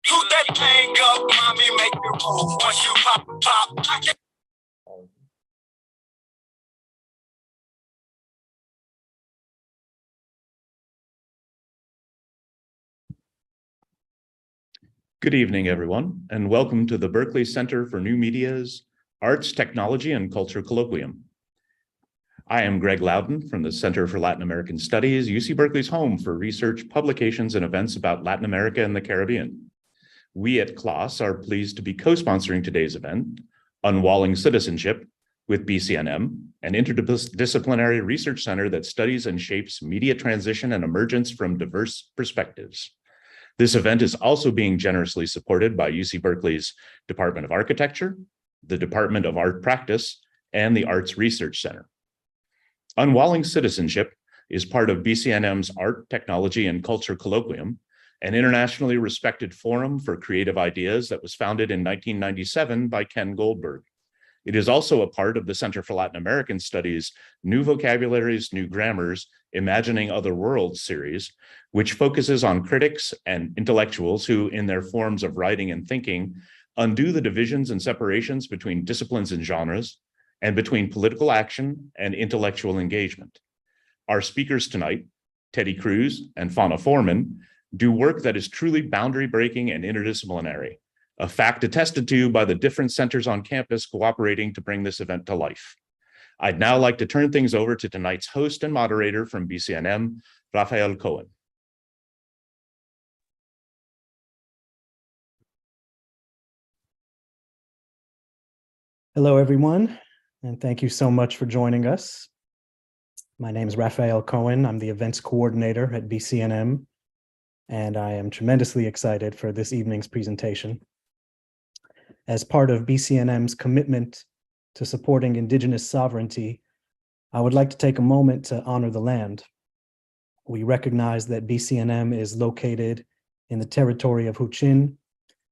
Shoot that thing up, mommy, make it move. Once you pop, I can. Good evening, everyone, and welcome to the Berkeley Center for New Media's Arts, Technology, and Culture Colloquium. I am Greg Loudon from the Center for Latin American Studies, UC Berkeley's home for research, publications, and events about Latin America and the Caribbean. We at CLAS are pleased to be co-sponsoring today's event, Unwalling Citizenship, with BCNM, an interdisciplinary research center that studies and shapes media transition and emergence from diverse perspectives. This event is also being generously supported by UC Berkeley's Department of Architecture, the Department of Art Practice, and the Arts Research Center. Unwalling Citizenship is part of BCNM's Art, Technology, and Culture Colloquium, an internationally respected forum for creative ideas that was founded in 1997 by Ken Goldberg. It is also a part of the Center for Latin American Studies' New Vocabularies, New Grammars, Imagining Other Worlds series, which focuses on critics and intellectuals who, in their forms of writing and thinking, undo the divisions and separations between disciplines and genres, and between political action and intellectual engagement. Our speakers tonight, Teddy Cruz and Fonna Forman, do work that is truly boundary-breaking and interdisciplinary, a fact attested to by the different centers on campus cooperating to bring this event to life. I'd now like to turn things over to tonight's host and moderator from BCNM, Rafael Cohen. Hello, everyone, and thank you so much for joining us. My name is Rafael Cohen. I'm the events coordinator at BCNM, and I am tremendously excited for this evening's presentation. As part of BCNM's commitment to supporting Indigenous sovereignty, I would like to take a moment to honor the land. We recognize that BCNM is located in the territory of Huichin,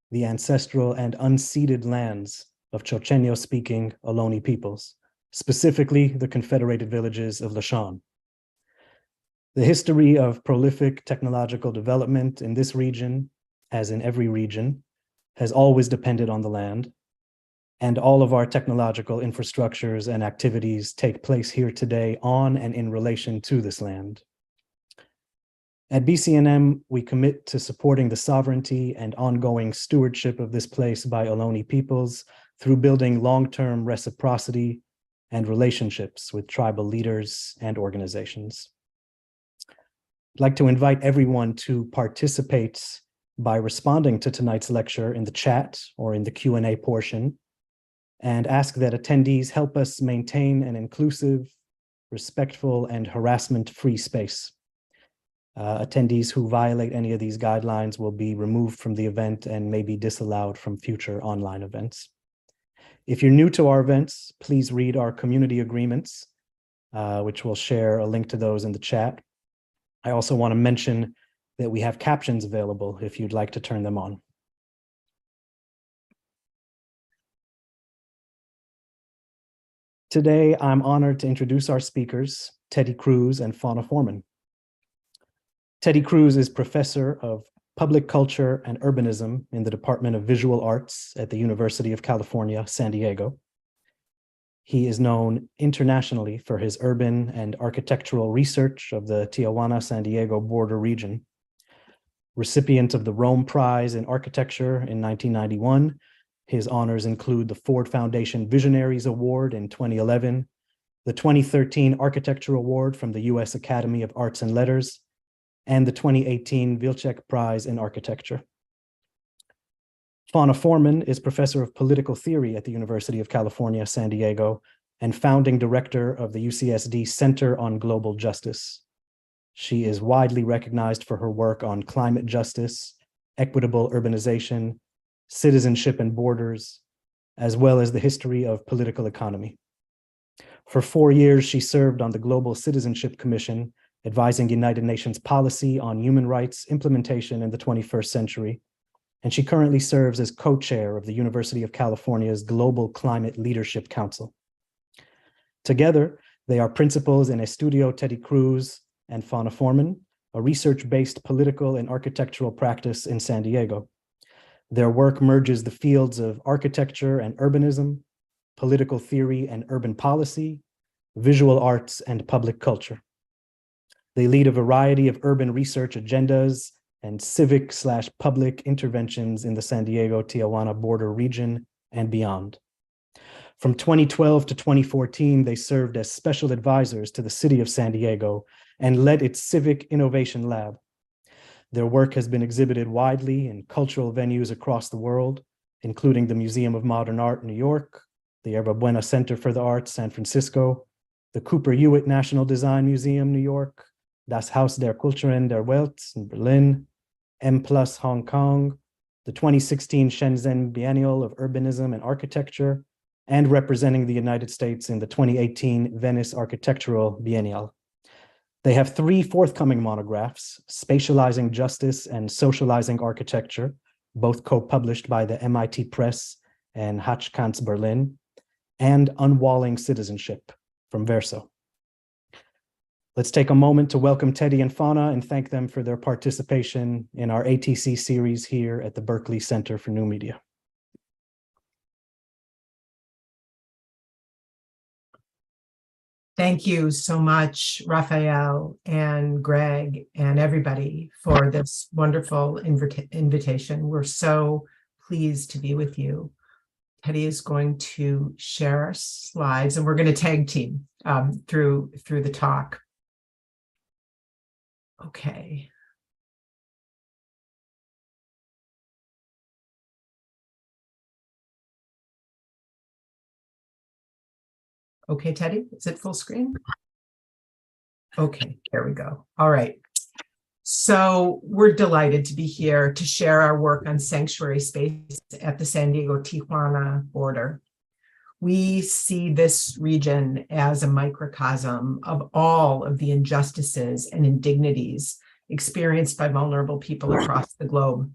the ancestral and unceded lands of Chochenyo-speaking Ohlone peoples, specifically the Confederated villages of Lashan. The history of prolific technological development in this region, as in every region, has always depended on the land, and all of our technological infrastructures and activities take place here today on and in relation to this land. At BCNM, we commit to supporting the sovereignty and ongoing stewardship of this place by Ohlone peoples through building long-term reciprocity and relationships with tribal leaders and organizations. I'd like to invite everyone to participate by responding to tonight's lecture in the chat or in the Q&A portion, and ask that attendees help us maintain an inclusive, respectful, and harassment-free space. Attendees who violate any of these guidelines will be removed from the event and may be disallowed from future online events. If you're new to our events, please read our community agreements, which we'll share a link to those in the chat. I also want to mention that we have captions available if you'd like to turn them on. Today, I'm honored to introduce our speakers, Teddy Cruz and Fonna Forman. Teddy Cruz is professor of public culture and urbanism in the Department of Visual Arts at the University of California, San Diego. He is known internationally for his urban and architectural research of the Tijuana-San Diego border region. Recipient of the Rome Prize in Architecture in 1991, his honors include the Ford Foundation Visionaries Award in 2011, the 2013 Architecture Award from the U.S. Academy of Arts and Letters, and the 2018 Wilczek Prize in Architecture. Fonna Forman is professor of political theory at the University of California, San Diego, and founding director of the UCSD Center on Global Justice. She is widely recognized for her work on climate justice, equitable urbanization, citizenship and borders, as well as the history of political economy. For 4 years, she served on the Global Citizenship Commission, advising United Nations policy on human rights implementation in the 21st century. And she currently serves as co-chair of the University of California's Global Climate Leadership Council. Together, they are principals in Estudio Teddy Cruz and Fonna Forman, a research-based political and architectural practice in San Diego. Their work merges the fields of architecture and urbanism, political theory and urban policy, visual arts and public culture. They lead a variety of urban research agendas and civic/public interventions in the San Diego-Tijuana border region and beyond. From 2012 to 2014, they served as special advisors to the city of San Diego and led its Civic Innovation Lab. Their work has been exhibited widely in cultural venues across the world, including the Museum of Modern Art, New York, the Yerba Buena Center for the Arts, San Francisco, the Cooper Hewitt National Design Museum, New York, Das Haus der Kulturen der Welt in Berlin, M+ Hong Kong, the 2016 Shenzhen Biennial of Urbanism and Architecture, and representing the United States in the 2018 Venice Architectural Biennial. They have 3 forthcoming monographs, Spatializing Justice and Socializing Architecture, both co-published by the MIT Press and Hatchkants Berlin, and Unwalling Citizenship from Verso. Let's take a moment to welcome Teddy and Fonna and thank them for their participation in our ATC series here at the Berkeley Center for New Media. Thank you so much, Rafael and Greg and everybody for this wonderful invitation. We're so pleased to be with you. Teddy is going to share our slides and we're going to tag team through the talk. Okay. Okay, Teddy, is it full screen? Okay, there we go. All right. So we're delighted to be here to share our work on sanctuary space at the San Diego-Tijuana border. We see this region as a microcosm of all of the injustices and indignities experienced by vulnerable people across the globe.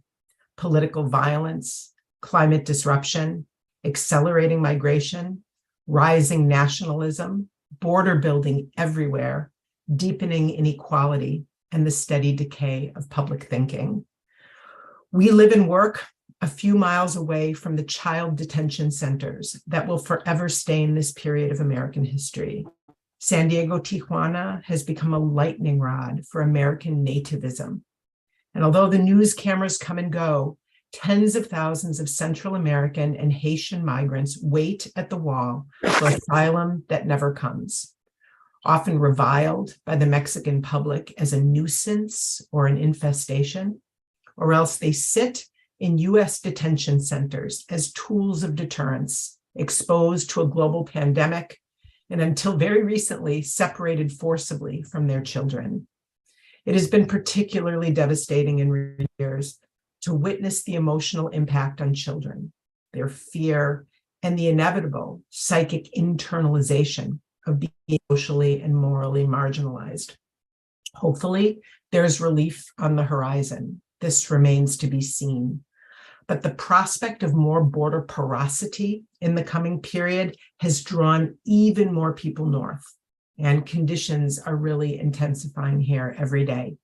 Political violence, climate disruption, accelerating migration, rising nationalism, border building everywhere, deepening inequality, and the steady decay of public thinking. We live and work a few miles away from the child detention centers that will forever stain this period of American history. San Diego-Tijuana has become a lightning rod for American nativism. And although the news cameras come and go, tens of thousands of Central American and Haitian migrants wait at the wall for asylum that never comes, often reviled by the Mexican public as a nuisance or an infestation, or else they sit in US detention centers as tools of deterrence, exposed to a global pandemic, and until very recently, separated forcibly from their children. It has been particularly devastating in recent years to witness the emotional impact on children, their fear, and the inevitable psychic internalization of being socially and morally marginalized. Hopefully, there's relief on the horizon. This remains to be seen. But the prospect of more border porosity in the coming period has drawn even more people north, and conditions are really intensifying here every day.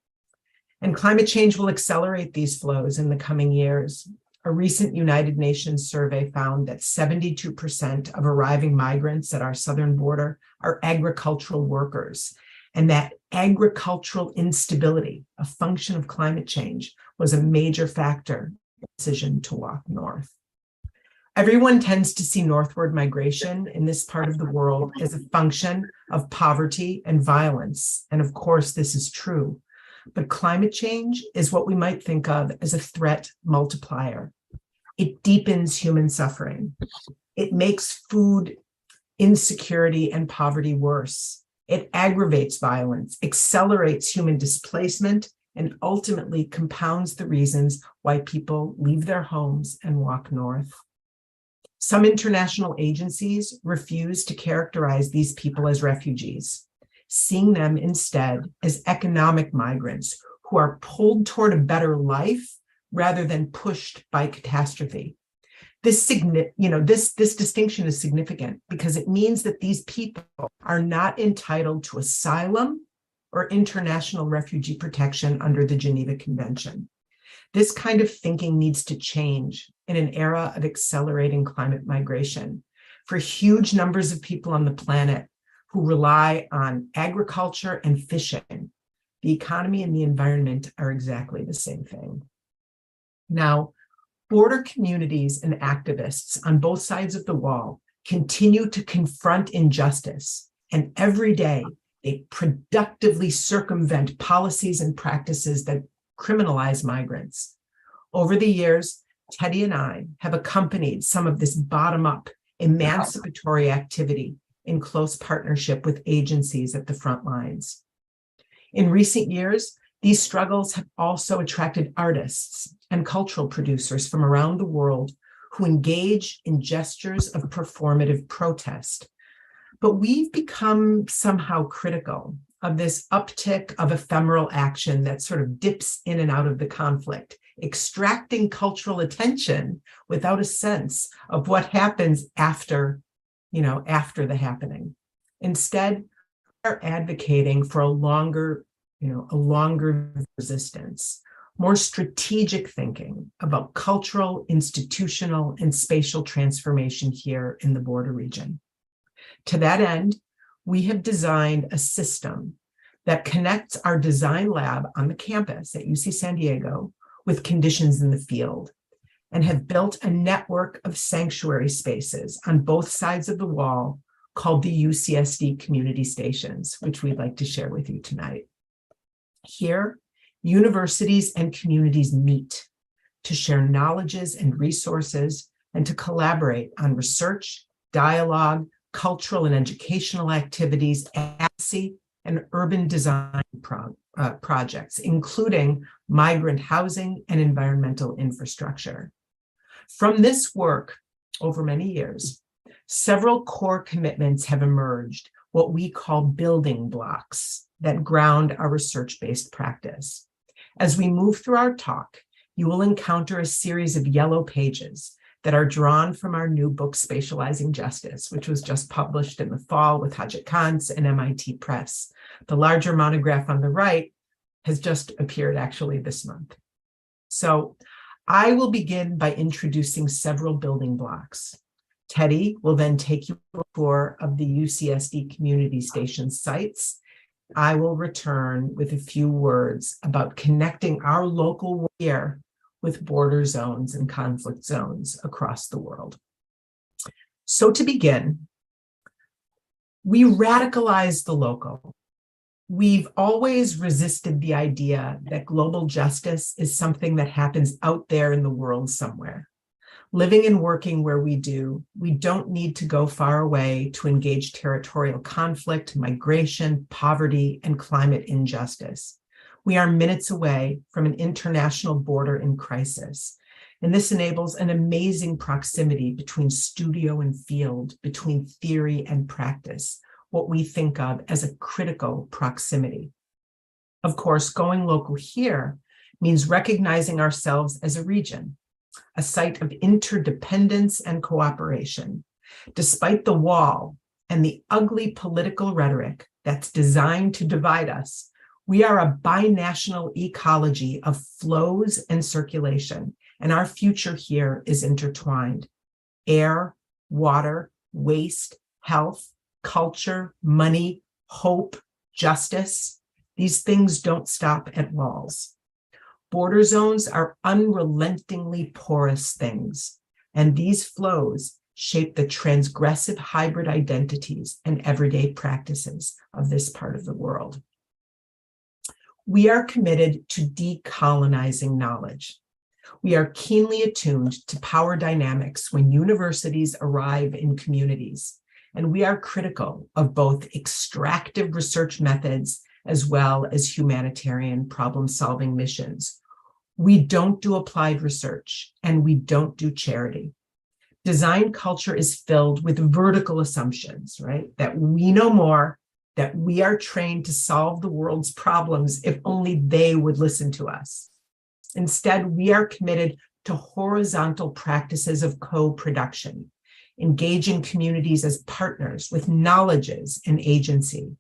And climate change will accelerate these flows in the coming years. A recent United Nations survey found that 72% of arriving migrants at our southern border are agricultural workers, and that agricultural instability, a function of climate change, was a major factor in the decision to walk north. Everyone tends to see northward migration in this part of the world as a function of poverty and violence, and of course this is true. But climate change is what we might think of as a threat multiplier. It deepens human suffering. It makes food insecurity and poverty worse. It aggravates violence, accelerates human displacement, and ultimately compounds the reasons why people leave their homes and walk north. Some international agencies refuse to characterize these people as refugees, seeing them instead as economic migrants who are pulled toward a better life rather than pushed by catastrophe. This distinction is significant because it means that these people are not entitled to asylum or international refugee protection under the Geneva Convention. This kind of thinking needs to change in an era of accelerating climate migration. For huge numbers of people on the planet who rely on agriculture and fishing, the economy and the environment are exactly the same thing. Now, border communities and activists on both sides of the wall continue to confront injustice, and every day they productively circumvent policies and practices that criminalize migrants. Over the years, Teddy and I have accompanied some of this bottom-up emancipatory activity in close partnership with agencies at the front lines. In recent years, these struggles have also attracted artists and cultural producers from around the world who engage in gestures of performative protest. But we've become somehow critical of this uptick of ephemeral action that sort of dips in and out of the conflict, extracting cultural attention without a sense of what happens after the happening. Instead, we're advocating for a longer resistance, more strategic thinking about cultural, institutional, and spatial transformation here in the border region. To that end, we have designed a system that connects our design lab on the campus at UC San Diego with conditions in the field, and have built a network of sanctuary spaces on both sides of the wall called the UCSD Community Stations, which we'd like to share with you tonight. Here, universities and communities meet to share knowledges and resources and to collaborate on research, dialogue, cultural and educational activities, advocacy, and urban design projects, including migrant housing and environmental infrastructure. From this work over many years, several core commitments have emerged, what we call building blocks that ground our research-based practice. As we move through our talk, you will encounter a series of yellow pages that are drawn from our new book, Spatializing Justice, which was just published in the fall with Hajat Khan's and MIT Press. The larger monograph on the right has just appeared actually this month. So I will begin by introducing several building blocks. Teddy will then take you on a tour of the UCSD Community Station sites. I will return with a few words about connecting our local work here with border zones and conflict zones across the world. So to begin, we radicalize the local. We've always resisted the idea that global justice is something that happens out there in the world somewhere. Living and working where we do, we don't need to go far away to engage territorial conflict, migration, poverty, and climate injustice. We are minutes away from an international border in crisis. And this enables an amazing proximity between studio and field, between theory and practice, what we think of as a critical proximity. Of course, going local here means recognizing ourselves as a region, a site of interdependence and cooperation. Despite the wall and the ugly political rhetoric that's designed to divide us, we are a binational ecology of flows and circulation, and our future here is intertwined. Air, water, waste, health, culture, money, hope, justice, these things don't stop at walls. Border zones are unrelentingly porous things, and these flows shape the transgressive hybrid identities and everyday practices of this part of the world. We are committed to decolonizing knowledge. We are keenly attuned to power dynamics when universities arrive in communities, and we are critical of both extractive research methods as well as humanitarian problem-solving missions. We don't do applied research, and we don't do charity. Design culture is filled with vertical assumptions, right? That we know more, that we are trained to solve the world's problems if only they would listen to us. Instead, we are committed to horizontal practices of co-production, engaging communities as partners with knowledges and agency.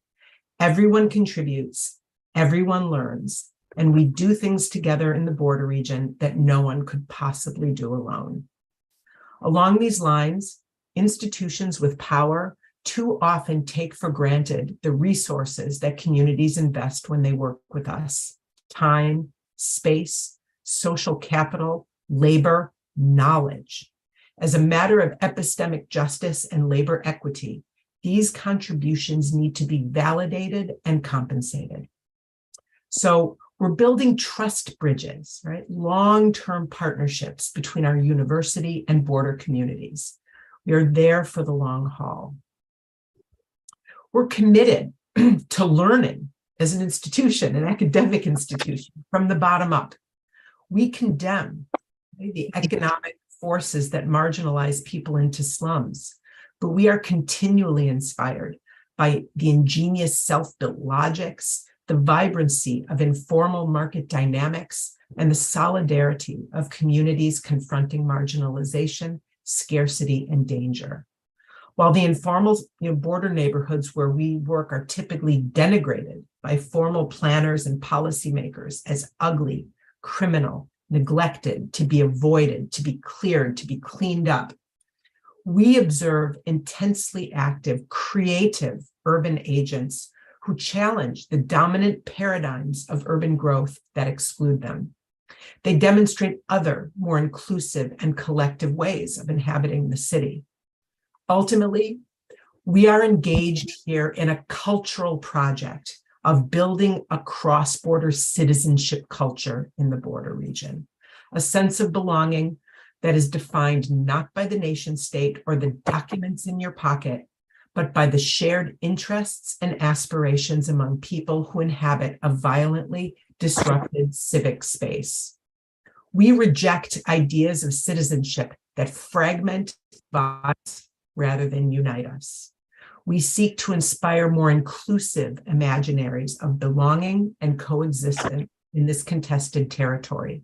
Everyone contributes, everyone learns, and we do things together in the border region that no one could possibly do alone. Along these lines, institutions with power too often take for granted the resources that communities invest when they work with us: time, space, social capital, labor, knowledge. As a matter of epistemic justice and labor equity, these contributions need to be validated and compensated. So we're building trust bridges, right? Long-term partnerships between our university and border communities. We are there for the long haul. We're committed to learning as an institution, an academic institution, from the bottom up. We condemn the economic forces that marginalize people into slums, but we are continually inspired by the ingenious self-built logics, the vibrancy of informal market dynamics, and the solidarity of communities confronting marginalization, scarcity, and danger. While the informal border neighborhoods where we work are typically denigrated by formal planners and policymakers as ugly, criminal, neglected, to be avoided, to be cleared, to be cleaned up, we observe intensely active, creative urban agents who challenge the dominant paradigms of urban growth that exclude them. They demonstrate other, more inclusive and collective ways of inhabiting the city. Ultimately, we are engaged here in a cultural project of building a cross-border citizenship culture in the border region, a sense of belonging that is defined not by the nation state or the documents in your pocket, but by the shared interests and aspirations among people who inhabit a violently disrupted civic space. We reject ideas of citizenship that fragment us rather than unite us. We seek to inspire more inclusive imaginaries of belonging and coexistence in this contested territory.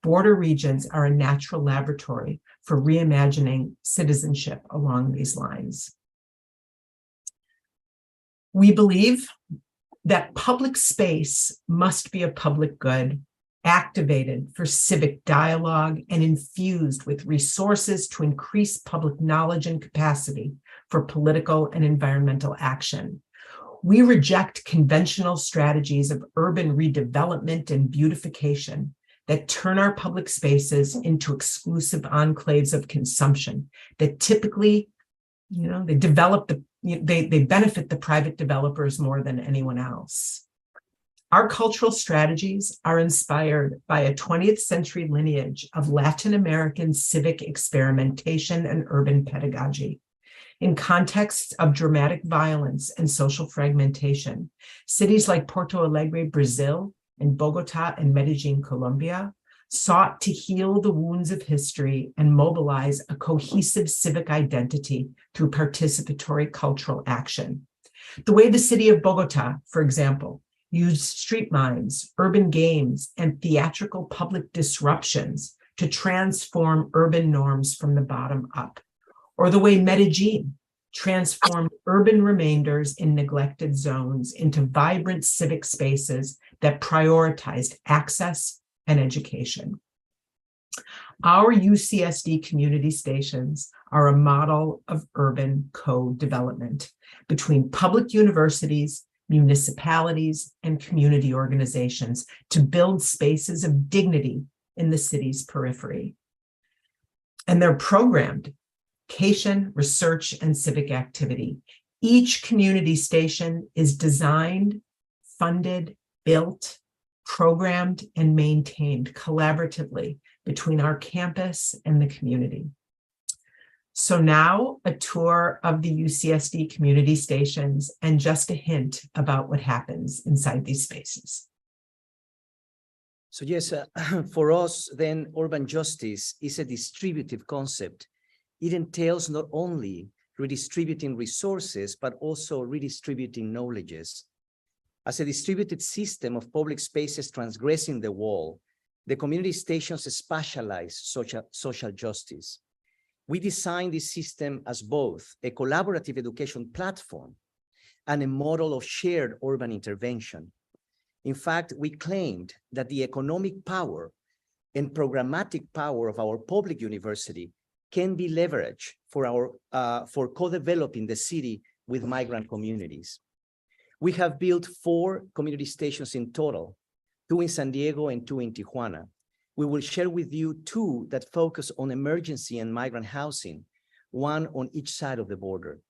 Border regions are a natural laboratory for reimagining citizenship along these lines. We believe that public space must be a public good, activated for civic dialogue and infused with resources to increase public knowledge and capacity for political and environmental action. We reject conventional strategies of urban redevelopment and beautification that turn our public spaces into exclusive enclaves of consumption that typically, they benefit the private developers more than anyone else. Our cultural strategies are inspired by a 20th century lineage of Latin American civic experimentation and urban pedagogy. In contexts of dramatic violence and social fragmentation, cities like Porto Alegre, Brazil, and Bogota and Medellin, Colombia, sought to heal the wounds of history and mobilize a cohesive civic identity through participatory cultural action. The way the city of Bogota, for example, used street mimes, urban games, and theatrical public disruptions to transform urban norms from the bottom up. Or the way Medellin transformed urban remainders in neglected zones into vibrant civic spaces that prioritized access and education. Our UCSD community stations are a model of urban co-development between public universities, municipalities, and community organizations to build spaces of dignity in the city's periphery. And they're programmed education, research, and civic activity. Each community station is designed, funded, built, programmed, and maintained collaboratively between our campus and the community. So now a tour of the UCSD community stations and just a hint about what happens inside these spaces. So yes, for us then urban justice is a distributive concept. It entails not only redistributing resources, but also redistributing knowledges. As a distributed system of public spaces transgressing the wall, the community stations spatialize social justice. We designed this system as both a collaborative education platform and a model of shared urban intervention. In fact, we claimed that the economic power and programmatic power of our public university can be leveraged for co-developing the city with migrant communities. We have built 4 community stations in total, 2 in San Diego and 2 in Tijuana. We will share with you 2 that focus on emergency and migrant housing, 1 on each side of the border.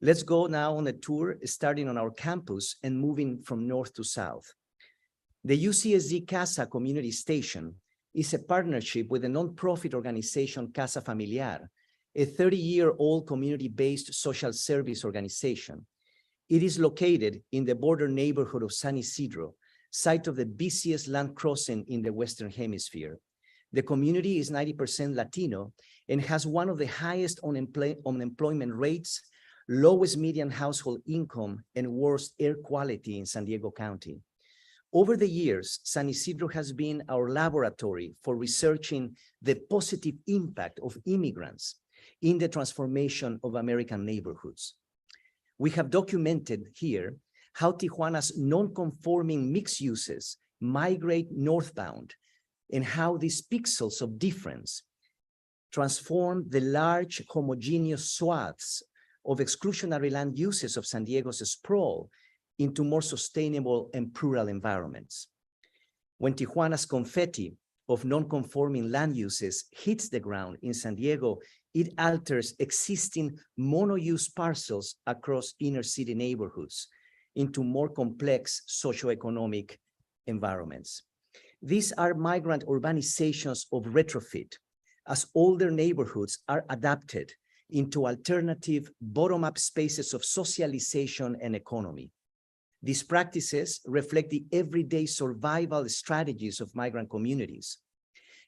Let's go now on a tour, starting on our campus and moving from north to south. The UCSD Casa Community Station is a partnership with the nonprofit organization Casa Familiar, a 30-year-old community-based social service organization. It is located in the border neighborhood of San Isidro, site of the busiest land crossing in the Western Hemisphere. The community is 90% Latino and has one of the highest unemployment rates, lowest median household income, and worst air quality in San Diego County. Over the years, San Isidro has been our laboratory for researching the positive impact of immigrants in the transformation of American neighborhoods. We have documented here how Tijuana's non-conforming mixed uses migrate northbound and how these pixels of difference transform the large homogeneous swaths of exclusionary land uses of San Diego's sprawl into more sustainable and plural environments. When Tijuana's confetti of non-conforming land uses hits the ground in San Diego, it alters existing mono-use parcels across inner city neighborhoods into more complex socioeconomic environments. These are migrant urbanizations of retrofit, as older neighborhoods are adapted into alternative bottom-up spaces of socialization and economy. These practices reflect the everyday survival strategies of migrant communities,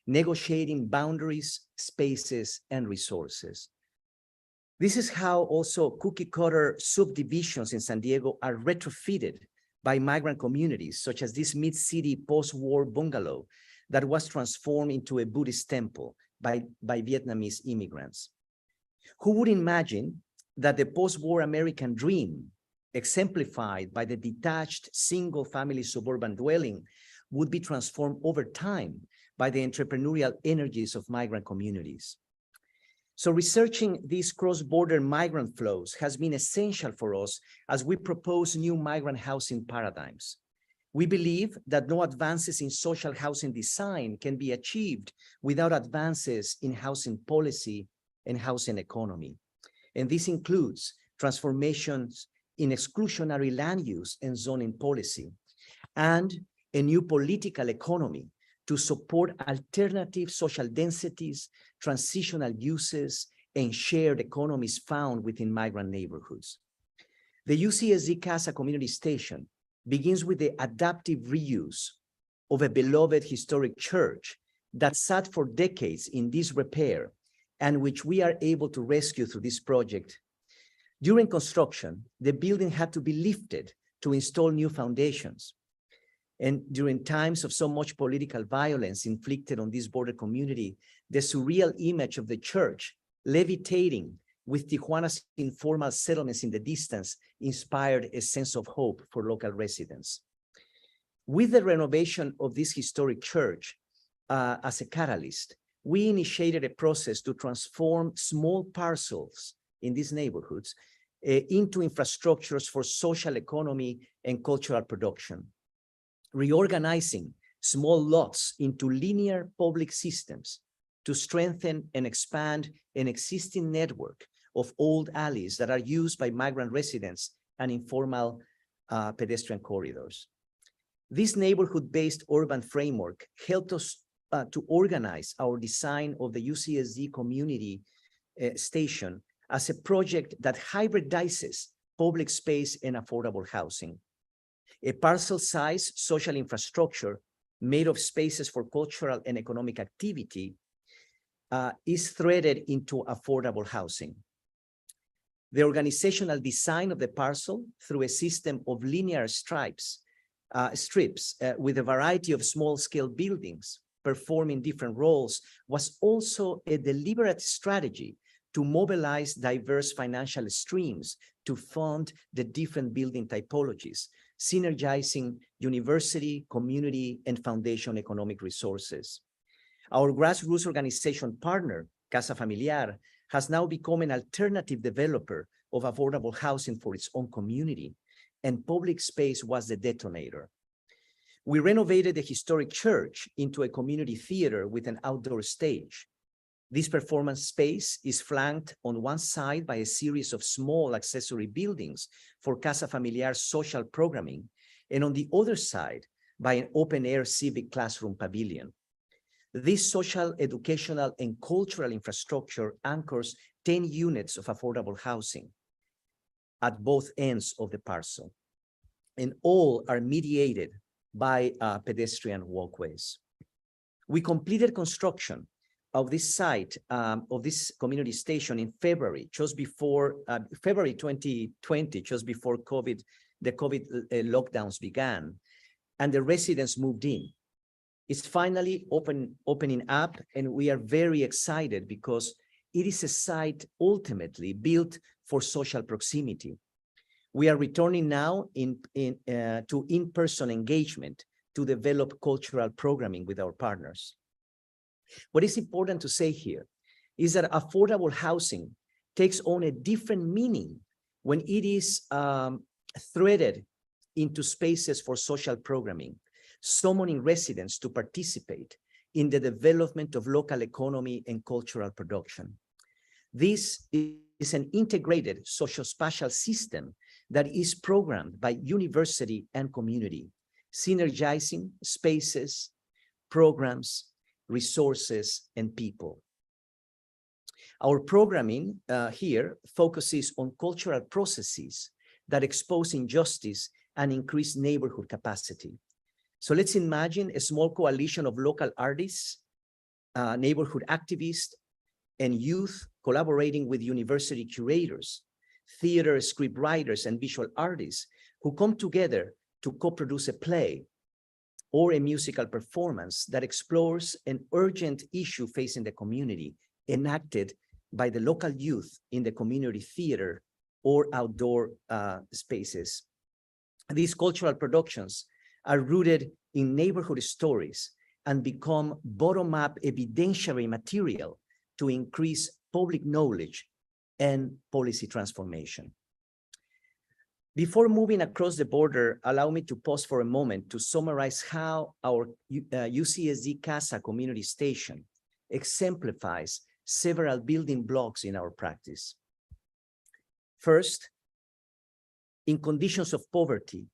negotiating boundaries, spaces, and resources. This is how also cookie-cutter subdivisions in San Diego are retrofitted by migrant communities, such as this mid-city post-war bungalow that was transformed into a Buddhist temple by Vietnamese immigrants. Who would imagine that the post-war American dream, exemplified by the detached single-family suburban dwelling, would be transformed over time by the entrepreneurial energies of migrant communities? So researching these cross-border migrant flows has been essential for us as we propose new migrant housing paradigms. We believe that no advances in social housing design can be achieved without advances in housing policy and housing economy. And this includes transformations in exclusionary land use and zoning policy, and a new political economy to support alternative social densities, transitional uses, and shared economies found within migrant neighborhoods. The UCSD Casa Community Station begins with the adaptive reuse of a beloved historic church that sat for decades in disrepair and which we are able to rescue through this project. During construction, the building had to be lifted to install new foundations. And during times of so much political violence inflicted on this border community, the surreal image of the church levitating with Tijuana's informal settlements in the distance inspired a sense of hope for local residents. With the renovation of this historic church as a catalyst, we initiated a process to transform small parcels in these neighborhoods into infrastructures for social economy and cultural production, reorganizing small lots into linear public systems to strengthen and expand an existing network of old alleys that are used by migrant residents and informal pedestrian corridors. This neighborhood-based urban framework helped us to organize our design of the UCSD community station as a project that hybridizes public space and affordable housing. A parcel-size social infrastructure made of spaces for cultural and economic activity is threaded into affordable housing. The organizational design of the parcel through a system of linear strips with a variety of small-scale buildings performing different roles was also a deliberate strategy to mobilize diverse financial streams to fund the different building typologies, synergizing university, community, and foundation economic resources. Our grassroots organization partner, Casa Familiar, has now become an alternative developer of affordable housing for its own community, and public space was the detonator. We renovated the historic church into a community theater with an outdoor stage. This performance space is flanked on one side by a series of small accessory buildings for Casa Familiar social programming, and on the other side by an open-air civic classroom pavilion. This social, educational, and cultural infrastructure anchors 10 units of affordable housing at both ends of the parcel, and all are mediated by pedestrian walkways. We completed construction of this site, of this community station in February, just before February 2020, just before the COVID lockdowns began, and the residents moved in. It's finally opening up, and we are very excited because it is a site ultimately built for social proximity. We are returning now to in-person engagement to develop cultural programming with our partners. What is important to say here is that affordable housing takes on a different meaning when it is threaded into spaces for social programming, summoning residents to participate in the development of local economy and cultural production. This is an integrated socio-spatial system that is programmed by university and community, synergizing spaces, programs, resources, and people. Our programming here focuses on cultural processes that expose injustice and increase neighborhood capacity. So let's imagine a small coalition of local artists, neighborhood activists, and youth collaborating with university curators, theater script writers, and visual artists who come together to co-produce a play or a musical performance that explores an urgent issue facing the community, enacted by the local youth in the community theater or outdoor spaces. These cultural productions are rooted in neighborhood stories and become bottom-up evidentiary material to increase public knowledge and policy transformation. Before moving across the border, allow me to pause for a moment to summarize how our UCSD Casa community station exemplifies several building blocks in our practice. First, in conditions of poverty,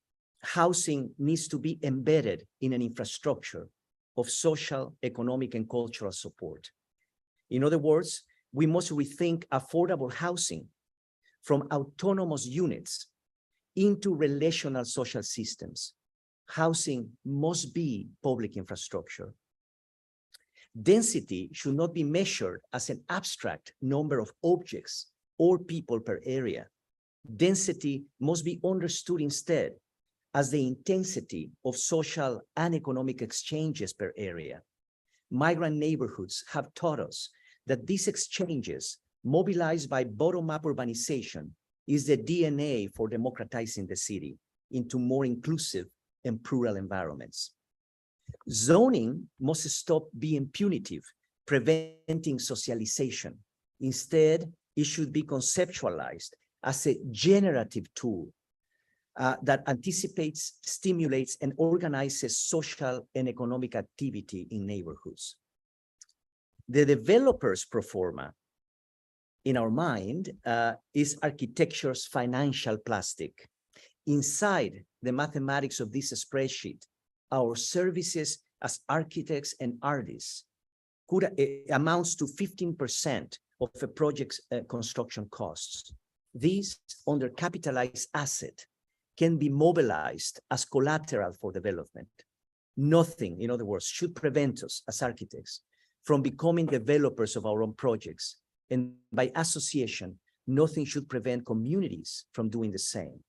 housing needs to be embedded in an infrastructure of social, economic, and cultural support. In other words, we must rethink affordable housing from autonomous units into relational social systems. Housing must be public infrastructure. Density should not be measured as an abstract number of objects or people per area. Density must be understood instead as the intensity of social and economic exchanges per area. Migrant neighborhoods have taught us that these exchanges, mobilized by bottom-up urbanization, is the DNA for democratizing the city into more inclusive and plural environments. Zoning must stop being punitive, preventing socialization. Instead, it should be conceptualized as a generative tool that anticipates, stimulates, and organizes social and economic activity in neighborhoods. The developer's pro forma, in our mind, is architecture's financial plastic. Inside the mathematics of this spreadsheet, our services as architects and artists amounts to 15% of a project's construction costs. These undercapitalized asset can be mobilized as collateral for development. Nothing, in other words, should prevent us as architects from becoming developers of our own projects. And by association, nothing should prevent communities from doing the same.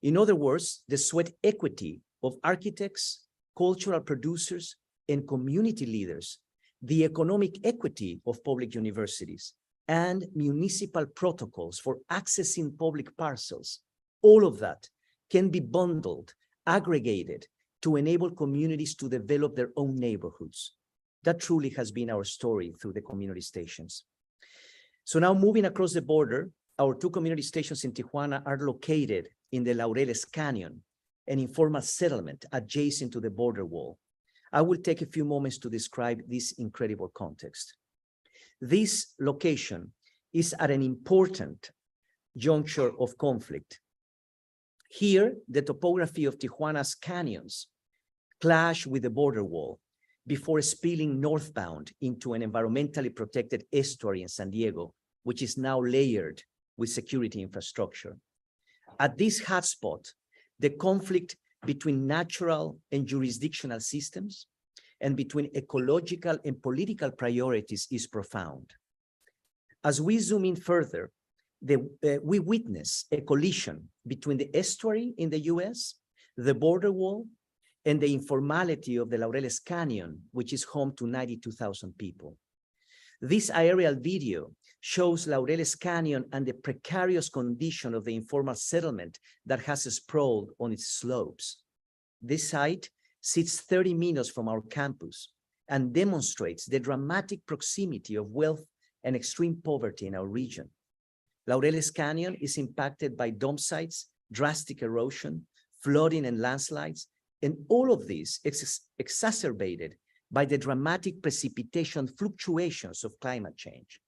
In other words, the sweat equity of architects, cultural producers, and community leaders, the economic equity of public universities, and municipal protocols for accessing public parcels, all of that can be bundled, aggregated to enable communities to develop their own neighborhoods. That truly has been our story through the community stations. So now moving across the border, our two community stations in Tijuana are located in the Laureles Canyon, an informal settlement adjacent to the border wall. I will take a few moments to describe this incredible context. This location is at an important juncture of conflict. Here, the topography of Tijuana's canyons clash with the border wall before spilling northbound into an environmentally protected estuary in San Diego, which is now layered with security infrastructure. At this hotspot, the conflict between natural and jurisdictional systems and between ecological and political priorities is profound. As we zoom in further, we witness a collision between the estuary in the US, the border wall, and the informality of the Laureles Canyon, which is home to 92,000 people. This aerial video shows Laureles Canyon and the precarious condition of the informal settlement that has sprawled on its slopes. This site sits 30 minutes from our campus and demonstrates the dramatic proximity of wealth and extreme poverty in our region. Laureles Canyon is impacted by dump sites, drastic erosion, flooding and landslides, and all of this is exacerbated by the dramatic precipitation fluctuations of climate change.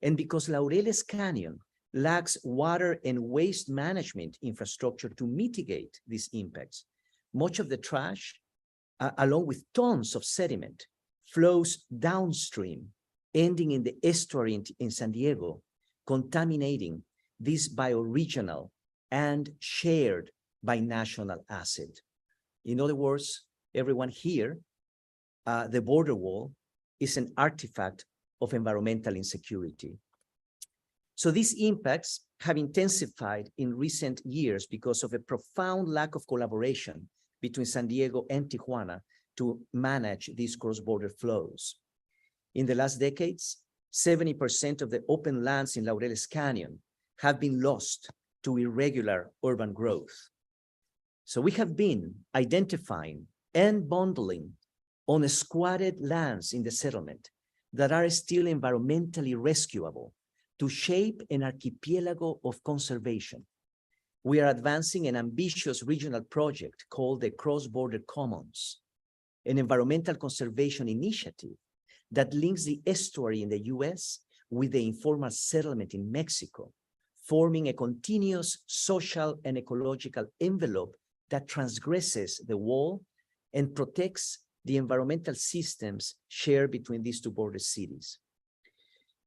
And because Laureles Canyon lacks water and waste management infrastructure to mitigate these impacts, much of the trash, along with tons of sediment, flows downstream, ending in the estuary in San Diego, contaminating this bioregional and shared binational asset. In other words, everyone here, the border wall is an artifact of environmental insecurity. So these impacts have intensified in recent years because of a profound lack of collaboration between San Diego and Tijuana to manage these cross-border flows. In the last decades, 70% of the open lands in Laureles Canyon have been lost to irregular urban growth. So we have been identifying and bundling on squatted lands in the settlement that are still environmentally rescuable to shape an archipelago of conservation. We are advancing an ambitious regional project called the CrossBorder Commons, an environmental conservation initiative that links the estuary in the US with the informal settlement in Mexico, forming a continuous social and ecological envelope that transgresses the wall and protects the environmental systems shared between these two border cities.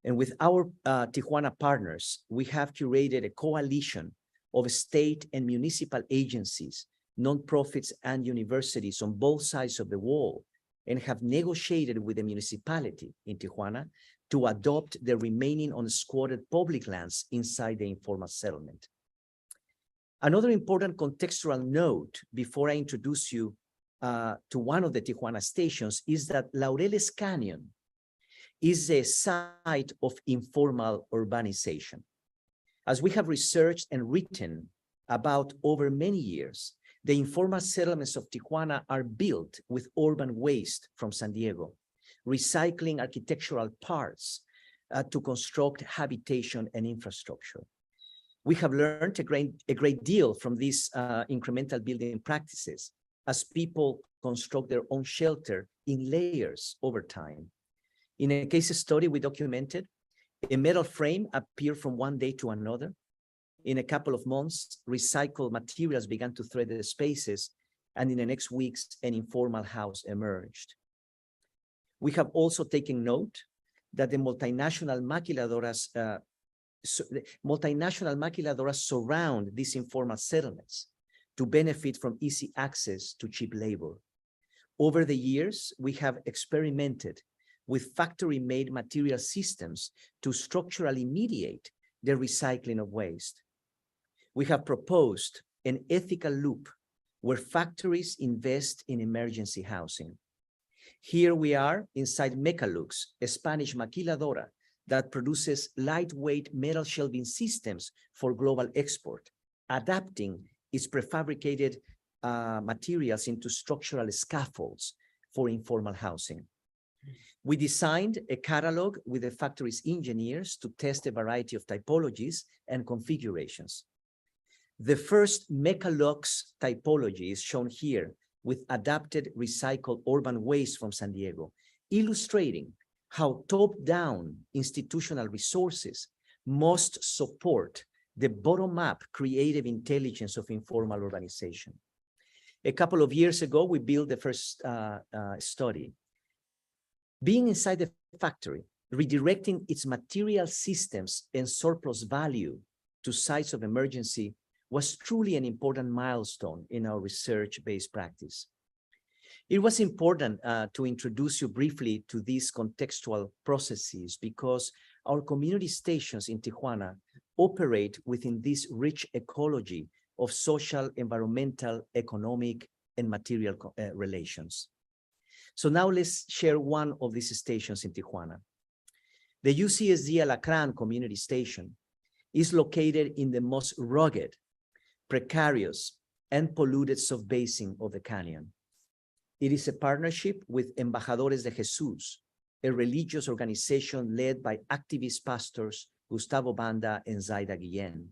And with our Tijuana partners, we have curated a coalition of state and municipal agencies, nonprofits, and universities on both sides of the wall, and have negotiated with the municipality in Tijuana to adopt the remaining unsquatted public lands inside the informal settlement. Another important contextual note before I introduce you to one of the Tijuana stations is that Laureles Canyon is a site of informal urbanization. As we have researched and written about over many years, the informal settlements of Tijuana are built with urban waste from San Diego, recycling architectural parts to construct habitation and infrastructure. We have learned a great deal from these incremental building practices as people construct their own shelter in layers over time. In a case study we documented, a metal frame appeared from one day to another. In a couple of months, recycled materials began to thread the spaces, and in the next weeks, an informal house emerged. We have also taken note that the multinational maquiladoras surround these informal settlements to benefit from easy access to cheap labor. Over the years, we have experimented with factory-made material systems to structurally mediate the recycling of waste. We have proposed an ethical loop where factories invest in emergency housing. Here we are inside Mecalux, a Spanish maquiladora that produces lightweight metal shelving systems for global export, adapting its prefabricated materials into structural scaffolds for informal housing. We designed a catalog with the factory's engineers to test a variety of typologies and configurations. The first Mechalux typology is shown here with adapted recycled urban waste from San Diego, illustrating how top-down institutional resources must support the bottom-up creative intelligence of informal urbanization. A couple of years ago, we built the first study. Being inside the factory, redirecting its material systems and surplus value to sites of emergency was truly an important milestone in our research-based practice. It was important to introduce you briefly to these contextual processes because our community stations in Tijuana operate within this rich ecology of social, environmental, economic, and material relations. So now let's share one of these stations in Tijuana. The UCSD Alacran Community Station is located in the most rugged, precarious, and polluted subbasin of the canyon. It is a partnership with Embajadores de Jesús, a religious organization led by activist pastors Gustavo Banda and Zaida Guillen.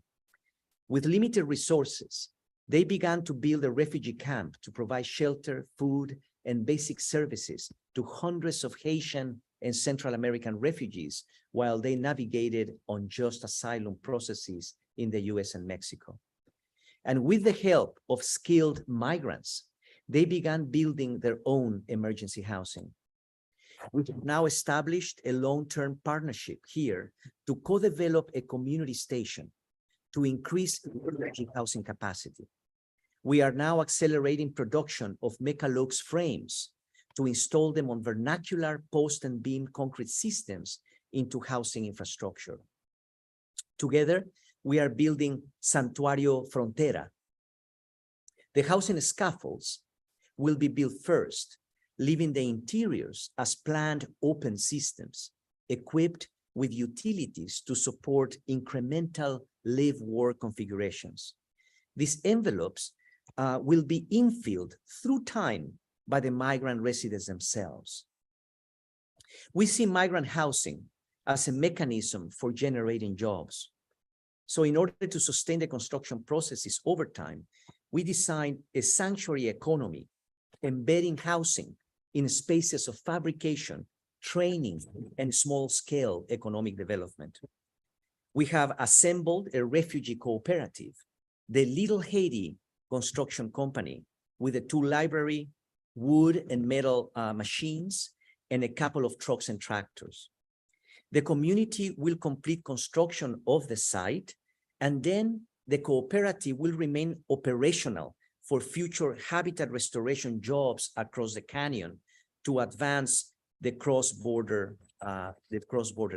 With limited resources, they began to build a refugee camp to provide shelter, food, and basic services to hundreds of Haitian and Central American refugees while they navigated unjust asylum processes in the US and Mexico. And with the help of skilled migrants, they began building their own emergency housing. We have now established a long-term partnership here to co-develop a community station to increase refugee housing capacity. We are now accelerating production of Mechalux frames to install them on vernacular post and beam concrete systems into housing infrastructure. Together, we are building Santuario Frontera. The housing scaffolds will be built first, leaving the interiors as planned open systems, equipped with utilities to support incremental live-work configurations. These envelopes will be infilled through time by the migrant residents themselves. We see migrant housing as a mechanism for generating jobs. So in order to sustain the construction processes over time, we designed a sanctuary economy, embedding housing in spaces of fabrication, training, and small-scale economic development. We have assembled a refugee cooperative, the Little Haiti Construction Company, with a tool library, wood and metal machines, and a couple of trucks and tractors. The community will complete construction of the site, and then the cooperative will remain operational for future habitat restoration jobs across the canyon to advance the cross-border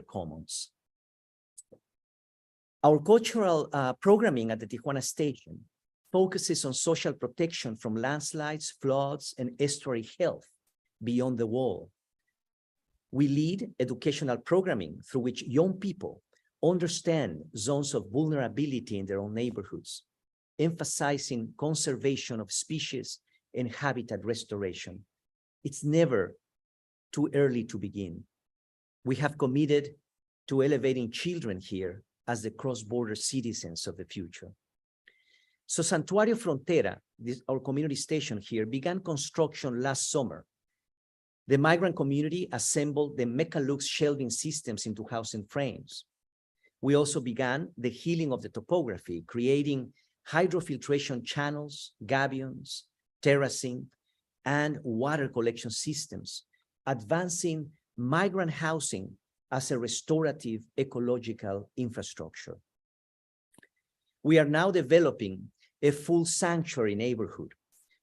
commons. Our cultural programming at the Tijuana station focuses on social protection from landslides, floods, and estuary health beyond the wall. We lead educational programming through which young people understand zones of vulnerability in their own neighborhoods, emphasizing conservation of species and habitat restoration. It's never too early to begin. We have committed to elevating children here as the cross-border citizens of the future. So Santuario Frontera, our community station here, began construction last summer. The migrant community assembled the Mechalux shelving systems into housing frames. We also began the healing of the topography, creating hydrofiltration channels, gabions, terracing, and water collection systems, advancing migrant housing as a restorative ecological infrastructure. We are now developing a full sanctuary neighborhood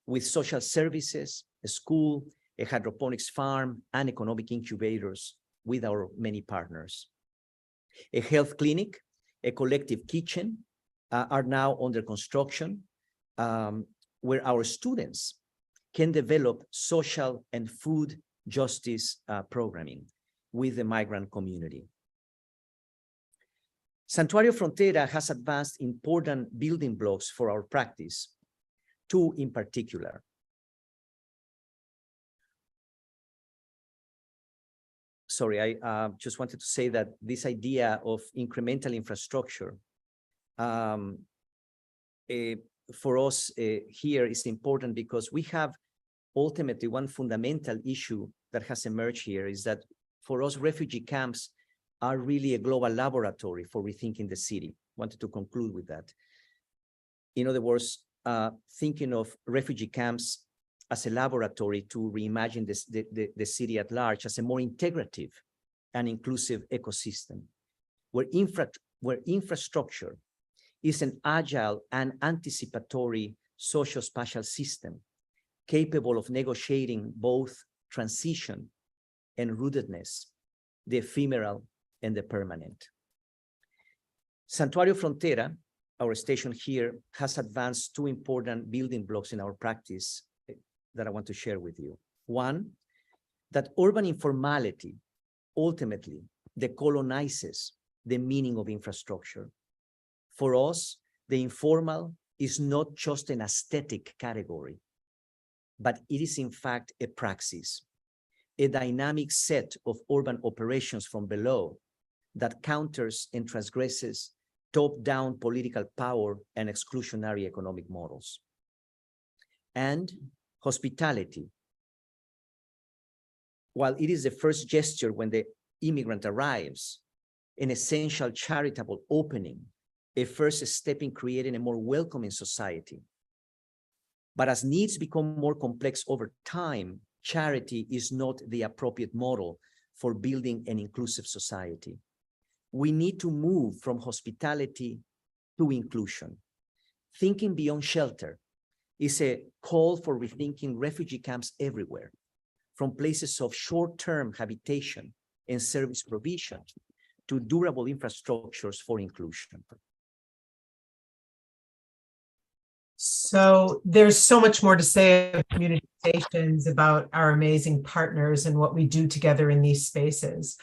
with social services, a school, a hydroponics farm, and economic incubators with our many partners. A health clinic, a collective kitchen are now under construction, where our students can develop social and food justice programming with the migrant community. Santuario Frontera has advanced important building blocks for our practice, two in particular. Sorry, I just wanted to say that this idea of incremental infrastructure for us here is important because we have ultimately one fundamental issue that has emerged here is that for us, refugee camps are really a global laboratory for rethinking the city. Wanted to conclude with that. In other words, thinking of refugee camps as a laboratory to reimagine the city at large as a more integrative and inclusive ecosystem, where infrastructure is an agile and anticipatory socio-spatial system capable of negotiating both transition and rootedness, the ephemeral and the permanent. Santuario Frontera, our station here, has advanced two important building blocks in our practice that I want to share with you. One, that urban informality ultimately decolonizes the meaning of infrastructure. For us, the informal is not just an aesthetic category, but it is in fact a praxis, a dynamic set of urban operations from below that counters and transgresses top-down political power and exclusionary economic models. And hospitality. While it is the first gesture when the immigrant arrives, an essential charitable opening, a first step in creating a more welcoming society. But as needs become more complex over time, charity is not the appropriate model for building an inclusive society. We need to move from hospitality to inclusion. Thinking beyond shelter is a call for rethinking refugee camps everywhere, from places of short-term habitation and service provision to durable infrastructures for inclusion. So there's so much more to say about community stations, about our amazing partners and what we do together in these spaces.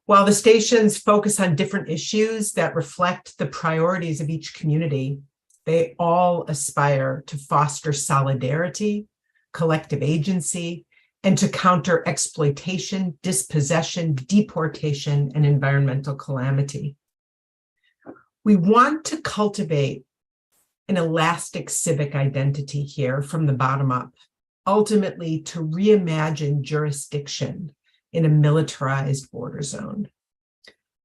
While the stations focus on different issues that reflect the priorities of each community, they all aspire to foster solidarity, collective agency, and to counter exploitation, dispossession, deportation, and environmental calamity. We want to cultivate an elastic civic identity here from the bottom up, ultimately to reimagine jurisdiction in a militarized border zone.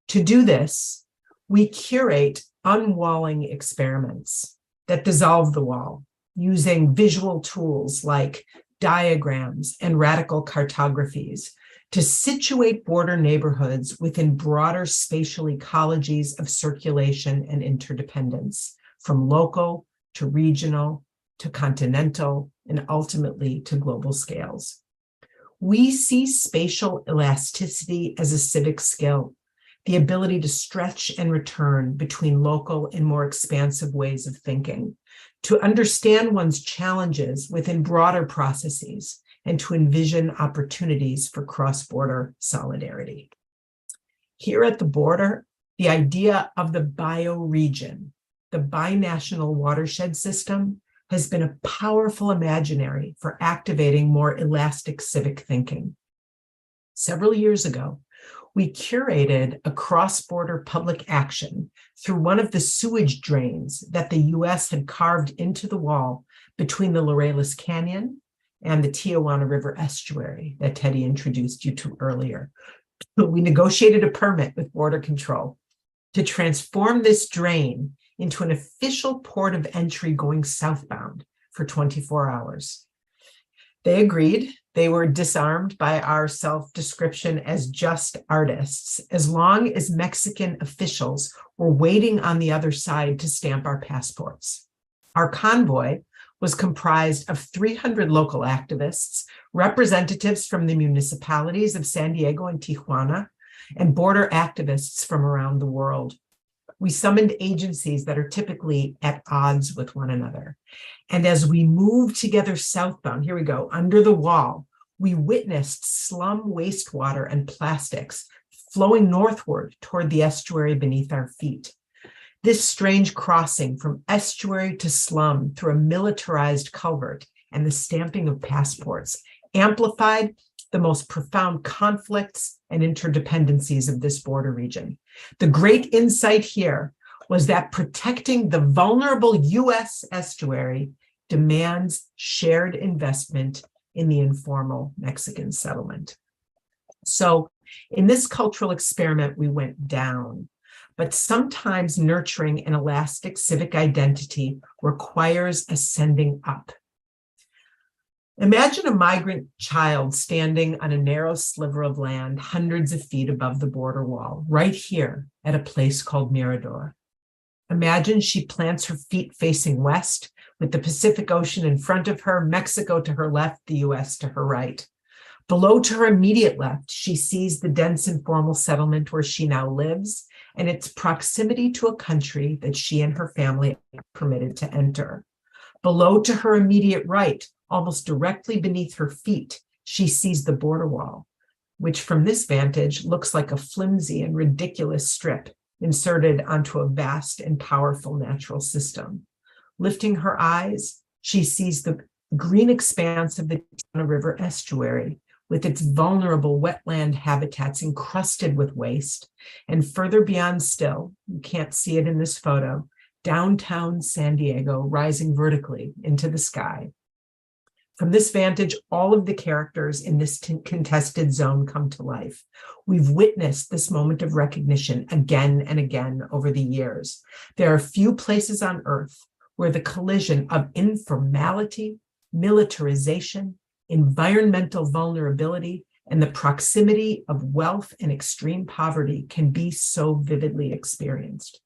To do this, we curate unwalling experiments that dissolve the wall using visual tools like diagrams and radical cartographies to situate border neighborhoods within broader spatial ecologies of circulation and interdependence, from local to regional to continental and ultimately to global scales. We see spatial elasticity as a civic skill, the ability to stretch and return between local and more expansive ways of thinking, to understand one's challenges within broader processes, and to envision opportunities for cross-border solidarity. Here at the border, the idea of the bioregion, the binational watershed system, has been a powerful imaginary for activating more elastic civic thinking. Several years ago, we curated a cross-border public action through one of the sewage drains that the US had carved into the wall between the Laureles Canyon and the Tijuana River estuary that Teddy introduced you to earlier. We negotiated a permit with Border Control to transform this drain into an official port of entry going southbound for 24 hours. They agreed. They were disarmed by our self-description as just artists, as long as Mexican officials were waiting on the other side to stamp our passports. Our convoy was comprised of 300 local activists, representatives from the municipalities of San Diego and Tijuana, and border activists from around the world. We summoned agencies that are typically at odds with one another. And as we moved together southbound, here we go, under the wall, we witnessed slum wastewater and plastics flowing northward toward the estuary beneath our feet. This strange crossing from estuary to slum through a militarized culvert and the stamping of passports amplified the most profound conflicts and interdependencies of this border region. The great insight here was that protecting the vulnerable U.S. estuary demands shared investment in the informal Mexican settlement. So in this cultural experiment, we went down, but sometimes nurturing an elastic civic identity requires ascending up. Imagine a migrant child standing on a narrow sliver of land hundreds of feet above the border wall, right here at a place called Mirador. Imagine she plants her feet facing west with the Pacific Ocean in front of her, Mexico to her left, the US to her right. Below to her immediate left, she sees the dense informal settlement where she now lives and its proximity to a country that she and her family are permitted to enter. Below to her immediate right, almost directly beneath her feet, she sees the border wall, which from this vantage looks like a flimsy and ridiculous strip inserted onto a vast and powerful natural system. Lifting her eyes, she sees the green expanse of the Tijuana River estuary with its vulnerable wetland habitats encrusted with waste, and further beyond still, you can't see it in this photo, downtown San Diego rising vertically into the sky. From this vantage, all of the characters in this contested zone come to life. We've witnessed this moment of recognition again and again over the years. There are few places on earth where the collision of informality, militarization, environmental vulnerability, and the proximity of wealth and extreme poverty can be so vividly experienced.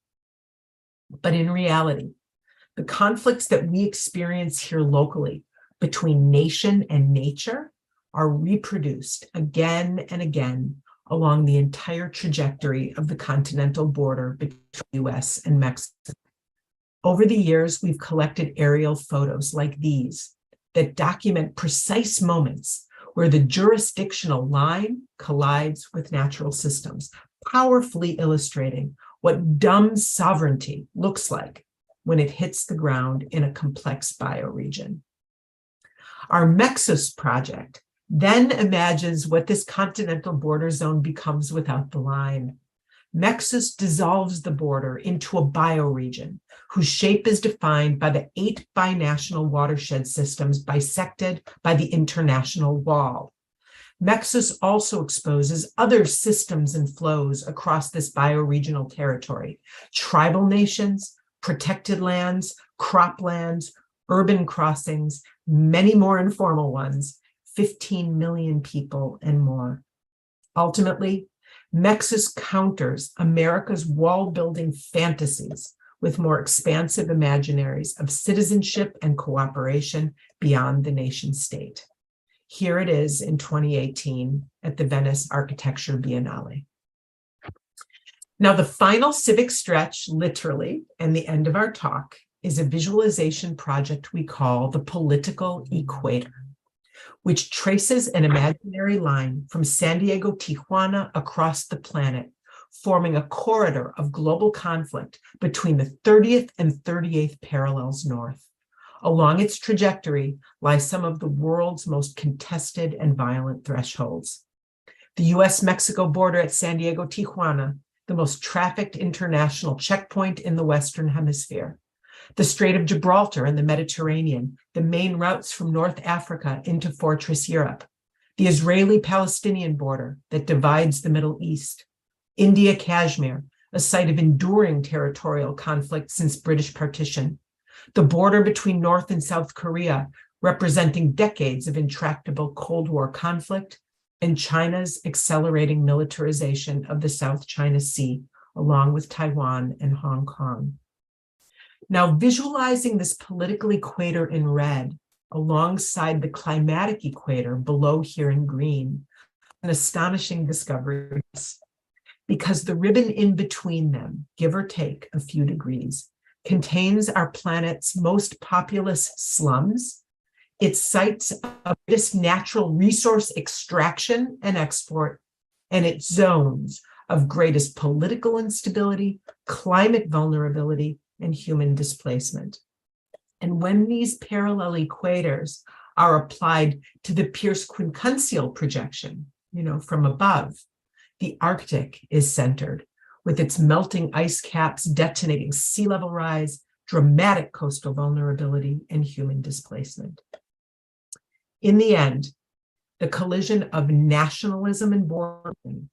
But in reality, the conflicts that we experience here locally between nation and nature are reproduced again and again along the entire trajectory of the continental border between the US and Mexico. Over the years, we've collected aerial photos like these that document precise moments where the jurisdictional line collides with natural systems, powerfully illustrating what dumb sovereignty looks like when it hits the ground in a complex bioregion. Our Mexus project then imagines what this continental border zone becomes without the line. Mexus dissolves the border into a bioregion whose shape is defined by the 8 binational watershed systems bisected by the international wall. Mexus also exposes other systems and flows across this bioregional territory: tribal nations, protected lands, croplands, urban crossings, many more informal ones, 15 million people and more. Ultimately, Mexus counters America's wall-building fantasies with more expansive imaginaries of citizenship and cooperation beyond the nation state. Here it is in 2018 at the Venice Architecture Biennale. Now, the final civic stretch, literally, and the end of our talk, is a visualization project we call the Political Equator, which traces an imaginary line from San Diego, Tijuana across the planet, forming a corridor of global conflict between the 30th and 38th parallels north. Along its trajectory lie some of the world's most contested and violent thresholds. The US-Mexico border at San Diego, Tijuana, the most trafficked international checkpoint in the Western Hemisphere. The Strait of Gibraltar and the Mediterranean, the main routes from North Africa into Fortress Europe. The Israeli-Palestinian border that divides the Middle East. India Kashmir, a site of enduring territorial conflict since British partition. The border between North and South Korea, representing decades of intractable Cold War conflict, and China's accelerating militarization of the South China Sea, along with Taiwan and Hong Kong. Now, visualizing this political equator in red alongside the climatic equator below here in green, an astonishing discovery, because the ribbon in between them, give or take a few degrees, contains our planet's most populous slums, its sites of greatest natural resource extraction and export, and its zones of greatest political instability, climate vulnerability, and human displacement. And when these parallel equators are applied to the Pierce quincunxial projection, from above, the Arctic is centered, with its melting ice caps detonating sea level rise, dramatic coastal vulnerability, and human displacement. In the end, the collision of nationalism and boredom,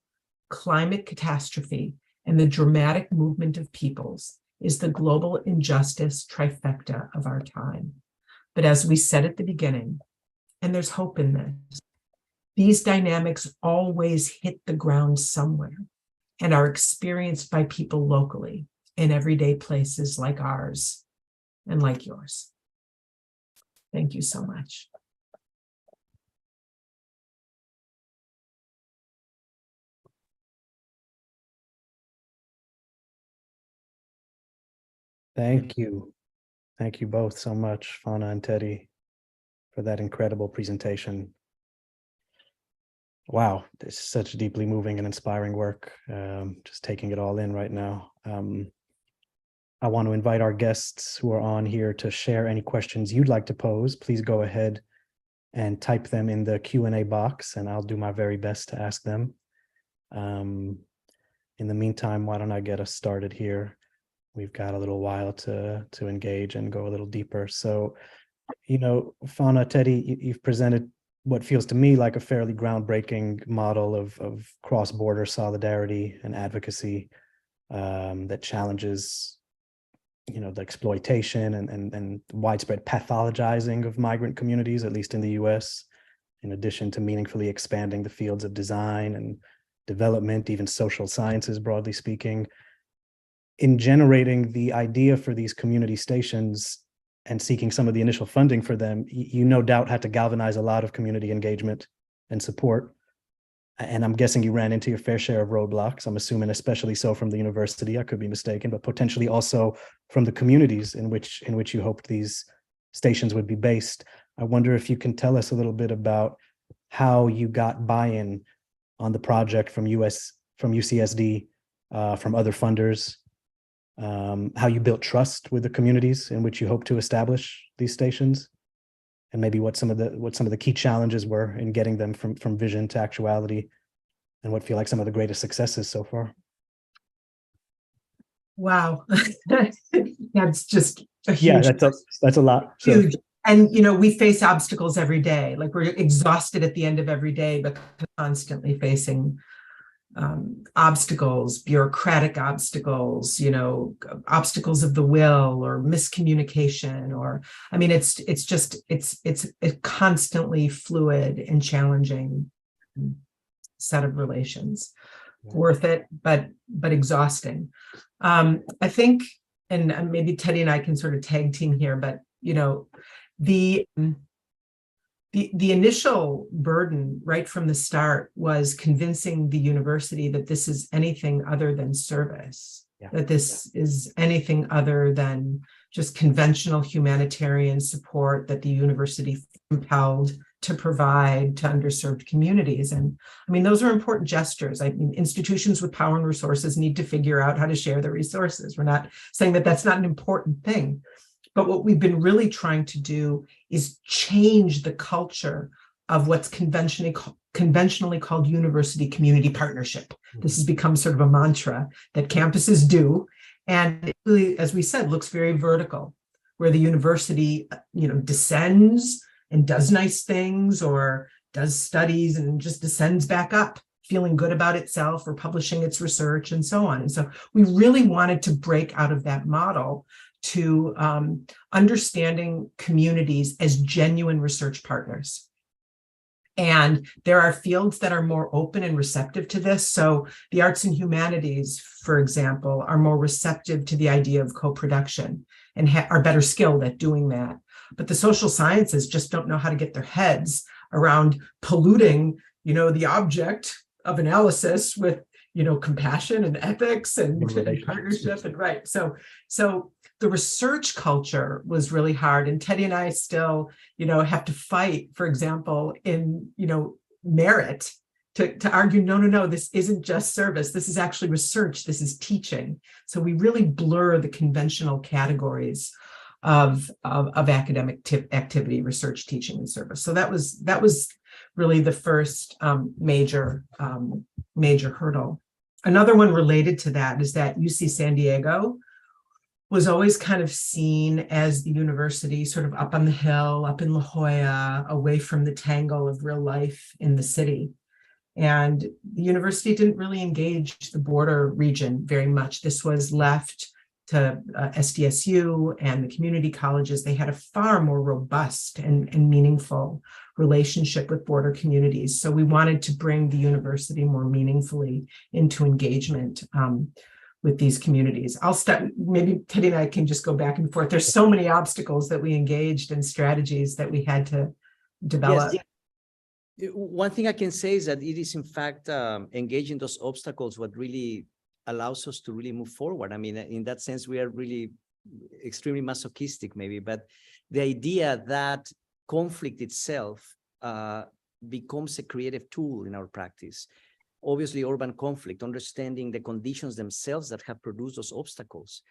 climate catastrophe, and the dramatic movement of peoples is the global injustice trifecta of our time. But as we said at the beginning, and there's hope in this, these dynamics always hit the ground somewhere and are experienced by people locally in everyday places like ours and like yours. Thank you so much. Thank you. Thank you both so much, Fonna and Teddy, for that incredible presentation. Wow, this is such deeply moving and inspiring work. Just taking it all in right now. I want to invite our guests who are on here to share any questions you'd like to pose. Please go ahead and type them in the Q&A box, and I'll do my very best to ask them. In the meantime, why don't I get us started here? We've got a little while to engage and go a little deeper. So, Fonna, Teddy, you've presented what feels to me like a fairly groundbreaking model of cross-border solidarity and advocacy that challenges, the exploitation and widespread pathologizing of migrant communities, at least in the US, in addition to meaningfully expanding the fields of design and development, even social sciences, broadly speaking. In generating the idea for these community stations and seeking some of the initial funding for them, you no doubt had to galvanize a lot of community engagement and support. And I'm guessing you ran into your fair share of roadblocks. I'm assuming especially so from the university, I could be mistaken, but potentially also from the communities in which you hoped these stations would be based. I wonder if you can tell us a little bit about how you got buy-in on the project from UCSD, from other funders, how you built trust with the communities in which you hope to establish these stations, and maybe what some of the key challenges were in getting them from vision to actuality, and what feel like some of the greatest successes so far. Wow, that's just a huge. Yeah, that's a lot. Huge. So. And we face obstacles every day. Like, we're exhausted at the end of every day, but constantly facing obstacles, bureaucratic obstacles, obstacles of the will or miscommunication, or, it's a constantly fluid and challenging set of relations. Yeah. Worth it, but exhausting. I think, and maybe Teddy and I can sort of tag team here, but the initial burden right from the start was convincing the university that this is anything other than service, that this is anything other than just conventional humanitarian support that the university compelled to provide to underserved communities. And those are important gestures. Institutions with power and resources need to figure out how to share their resources. We're not saying that that's not an important thing. But what we've been really trying to do is change the culture of what's conventionally called university community partnership. This has become sort of a mantra that campuses do. And it really, as we said, looks very vertical, where the university, descends and does nice things or does studies and just descends back up, feeling good about itself or publishing its research and so on. And so we really wanted to break out of that model to understanding communities as genuine research partners. And there are fields that are more open and receptive to this. So the arts and humanities, for example, are more receptive to the idea of co-production and are better skilled at doing that. But the social sciences just don't know how to get their heads around polluting, the object of analysis with, compassion and ethics and partnership and right. So the research culture was really hard, and Teddy and I still, have to fight, for example, in, merit to argue, no, this isn't just service. This is actually research. This is teaching. So we really blur the conventional categories of academic activity, research, teaching, and service. So that was really the first major hurdle. Another one related to that is that UC San Diego was always kind of seen as the university sort of up on the hill, up in La Jolla, away from the tangle of real life in the city. And the university didn't really engage the border region very much. This was left to SDSU and the community colleges. They had a far more robust and meaningful relationship with border communities. So we wanted to bring the university more meaningfully into engagement with these communities. I'll start, maybe Teddy and I can just go back and forth. There's so many obstacles that we engaged and strategies that we had to develop. Yes, yeah. One thing I can say is that it is in fact engaging those obstacles what really allows us to really move forward. I mean, in that sense, we are really extremely masochistic maybe, but the idea that conflict itself becomes a creative tool in our practice. Obviously, urban conflict, understanding the conditions themselves that have produced those obstacles,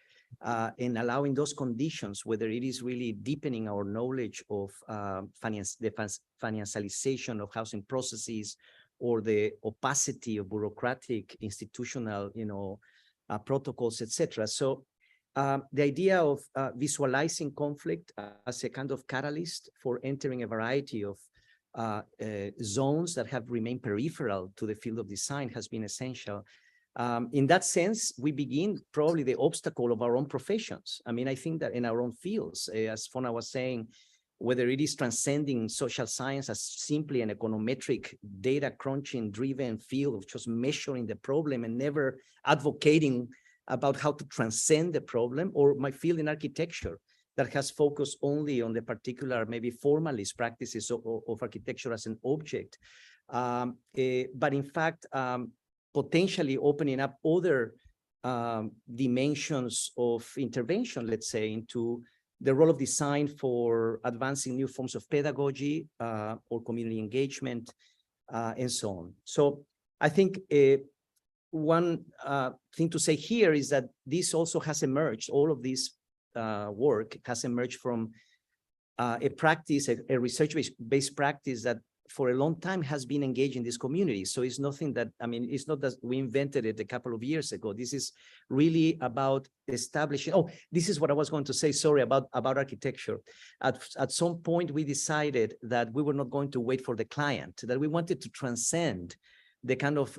and allowing those conditions, whether it is really deepening our knowledge of the financialization of housing processes or the opacity of bureaucratic institutional, protocols, etc. So the idea of visualizing conflict as a kind of catalyst for entering a variety of zones that have remained peripheral to the field of design has been essential. In that sense, we begin probably the obstacle of our own professions. I mean, I think that in our own fields, as Fonna was saying, whether it is transcending social science as simply an econometric data crunching driven field of just measuring the problem and never advocating about how to transcend the problem, or my field in architecture that has focused only on the particular, maybe formalist practices of architecture as an object. But in fact, potentially opening up other dimensions of intervention, let's say, into the role of design for advancing new forms of pedagogy or community engagement, and so on. So I think one thing to say here is that this also has emerged, all of this work has emerged from a practice, a research-based practice that for a long time has been engaged in this community. So it's nothing that, I mean, it's not that we invented it a couple of years ago. This is really about establishing, this is what I was going to say, sorry, about architecture. At some point, we decided that we were not going to wait for the client, that we wanted to transcend the kind of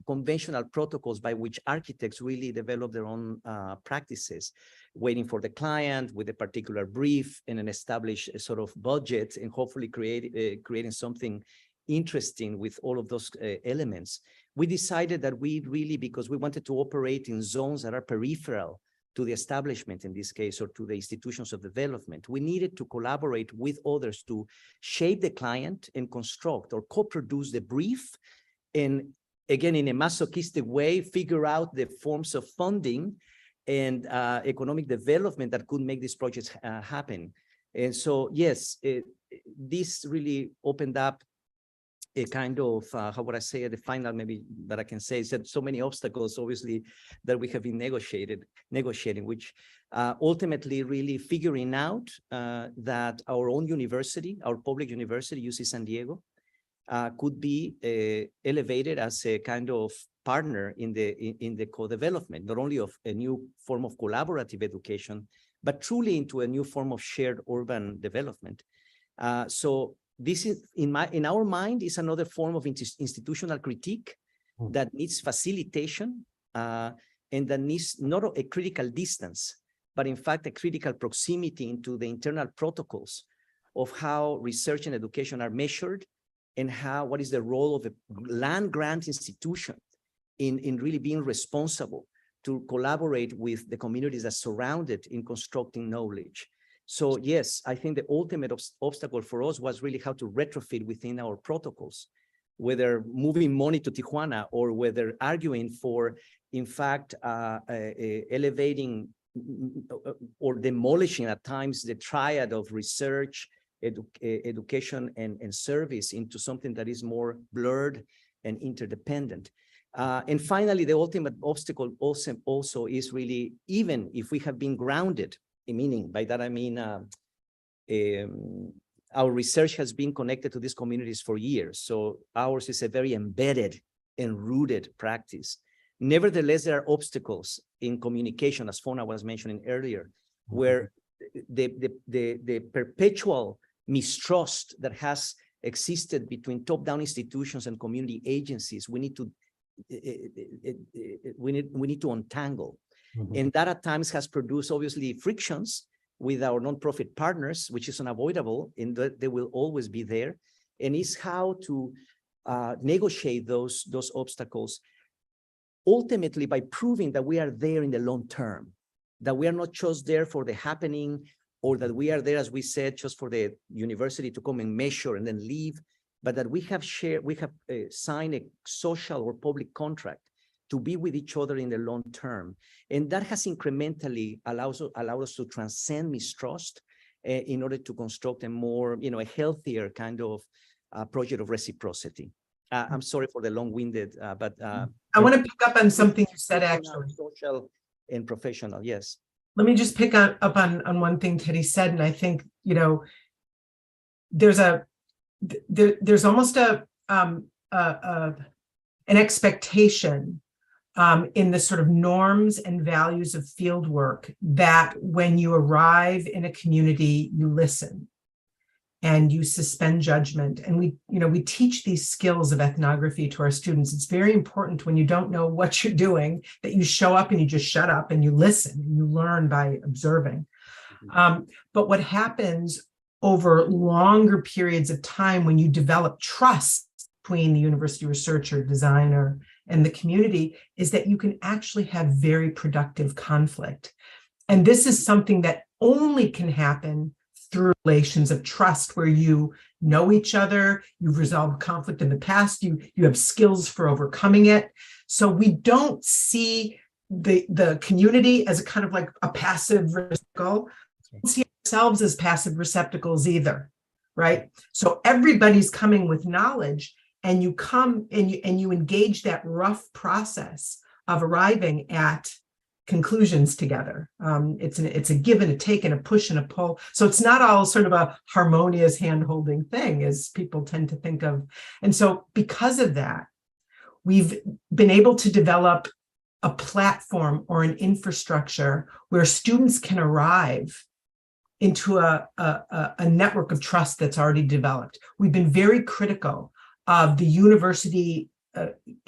conventional protocols by which architects really develop their own practices, waiting for the client with a particular brief and an established sort of budget, and hopefully creating something interesting with all of those elements. We decided that we really, because we wanted to operate in zones that are peripheral to the establishment in this case, or to the institutions of development, we needed to collaborate with others to shape the client and construct or co-produce the brief, and again, in a masochistic way, figure out the forms of funding and economic development that could make these projects happen. And so, yes, this really opened up a kind of, how would I say, the final maybe that I can say is that so many obstacles, obviously, that we have been negotiating, which ultimately really figuring out that our own university, our public university, UC San Diego, could be elevated as a kind of partner in the co-development, not only of a new form of collaborative education, but truly into a new form of shared urban development. So this is, in our mind, is another form of institutional critique that needs facilitation and that needs not a critical distance, but in fact a critical proximity into the internal protocols of how research and education are measured, and what is the role of a land grant institution in really being responsible to collaborate with the communities that surround it in constructing knowledge. So yes, I think the ultimate obstacle for us was really how to retrofit within our protocols, whether moving money to Tijuana or whether arguing for, in fact, elevating or demolishing at times the triad of research, education and service into something that is more blurred and interdependent. And finally, the ultimate obstacle also is really, even if we have been grounded, meaning by that I mean our research has been connected to these communities for years. So ours is a very embedded and rooted practice. Nevertheless, there are obstacles in communication, as Fonna was mentioning earlier, where the perpetual mistrust that has existed between top-down institutions and community agencies, we need to untangle. And that at times has produced obviously frictions with our nonprofit partners, which is unavoidable, and that they will always be there. And is how to negotiate those obstacles, ultimately by proving that we are there in the long term, that we are not just there for the happening, or that we are there, as we said, just for the university to come and measure and then leave, but that we have signed a social or public contract to be with each other in the long term. And that has incrementally allowed us to transcend mistrust in order to construct a more, a healthier kind of project of reciprocity. I'm sorry for the long-winded, but I want to pick up on something you said, actually. Social and professional, yes. Let me just pick up on one thing Teddy said, and I think, there's almost an expectation in the sort of norms and values of field work that when you arrive in a community, you listen and you suspend judgment. And we teach these skills of ethnography to our students. It's very important when you don't know what you're doing, that you show up and you just shut up and you listen and you learn by observing. But what happens over longer periods of time when you develop trust between the university researcher, designer, and the community is that you can actually have very productive conflict. And this is something that only can happen through relations of trust where you know each other, you've resolved conflict in the past, you have skills for overcoming it. So we don't see the community as a kind of like a passive receptacle. We don't see ourselves as passive receptacles either, right? So everybody's coming with knowledge, and you come and you engage that rough process of arriving at conclusions together. It's a give and a take and a push and a pull. So it's not all sort of a harmonious hand-holding thing as people tend to think of. And so because of that, we've been able to develop a platform or an infrastructure where students can arrive into a network of trust that's already developed. We've been very critical of the university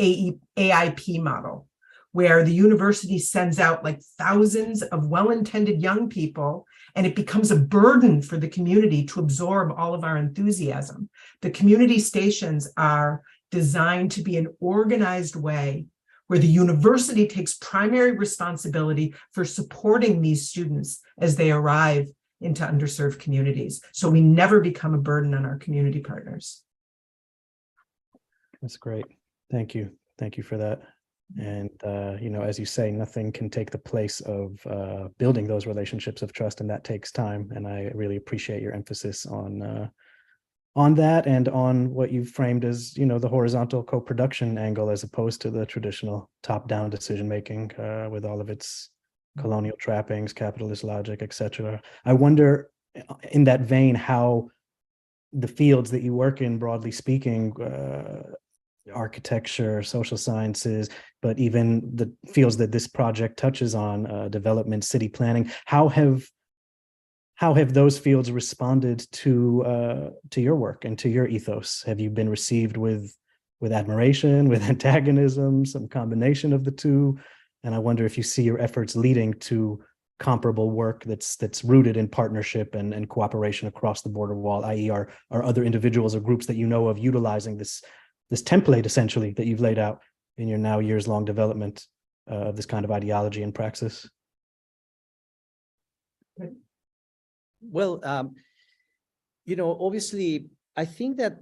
AIP model, where the university sends out like thousands of well-intended young people, and it becomes a burden for the community to absorb all of our enthusiasm. The community stations are designed to be an organized way where the university takes primary responsibility for supporting these students as they arrive into underserved communities. So we never become a burden on our community partners. That's great. Thank you. Thank you for that. And, as you say, nothing can take the place of building those relationships of trust, and that takes time. And I really appreciate your emphasis on that and on what you've framed as, the horizontal co-production angle as opposed to the traditional top-down decision-making with all of its colonial trappings, capitalist logic, etc. I wonder, in that vein, how the fields that you work in, broadly speaking, architecture, social sciences, but even the fields that this project touches on, development, city planning, how have those fields responded to your work and to your ethos? Have you been received with admiration, with antagonism, some combination of the two? And I wonder if you see your efforts leading to comparable work that's rooted in partnership and cooperation across the border wall, i.e. are other individuals or groups that you know of utilizing this template essentially that you've laid out in your now years-long development of this kind of ideology and praxis? Well, obviously, I think that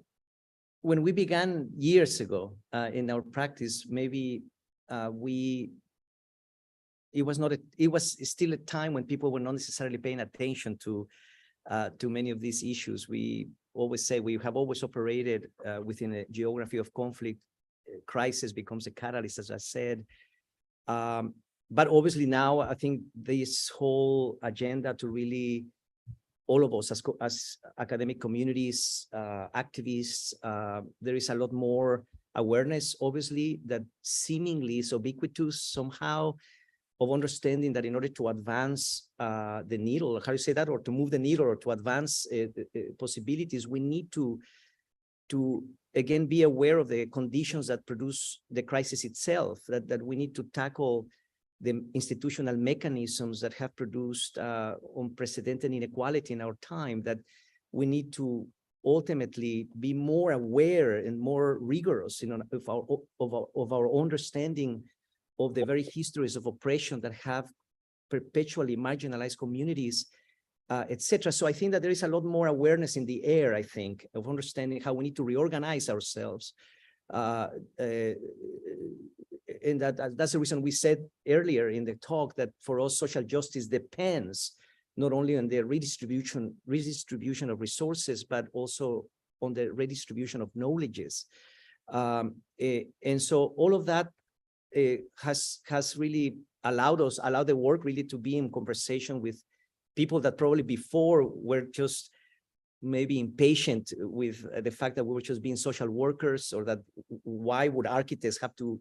when we began years ago in our practice, maybe it was still a time when people were not necessarily paying attention to many of these issues. We always say we have always operated within a geography of conflict crisis becomes a catalyst, as I said. But obviously now I think this whole agenda to really all of us as academic communities, activists, there is a lot more awareness, obviously, that seemingly is ubiquitous somehow, of understanding that in order to advance the needle, how you say that, or to move the needle or to advance possibilities, we need to again be aware of the conditions that produce the crisis itself, that we need to tackle the institutional mechanisms that have produced unprecedented inequality in our time, that we need to ultimately be more aware and more rigorous of our understanding of the very histories of oppression that have perpetually marginalized communities, etc. So I think that there is a lot more awareness in the air, I think, of understanding how we need to reorganize ourselves. And that's the reason we said earlier in the talk that for us, social justice depends not only on the redistribution of resources, but also on the redistribution of knowledges. And so all of that has really allowed the work really to be in conversation with people that probably before were just maybe impatient with the fact that we were just being social workers, or that why would architects have to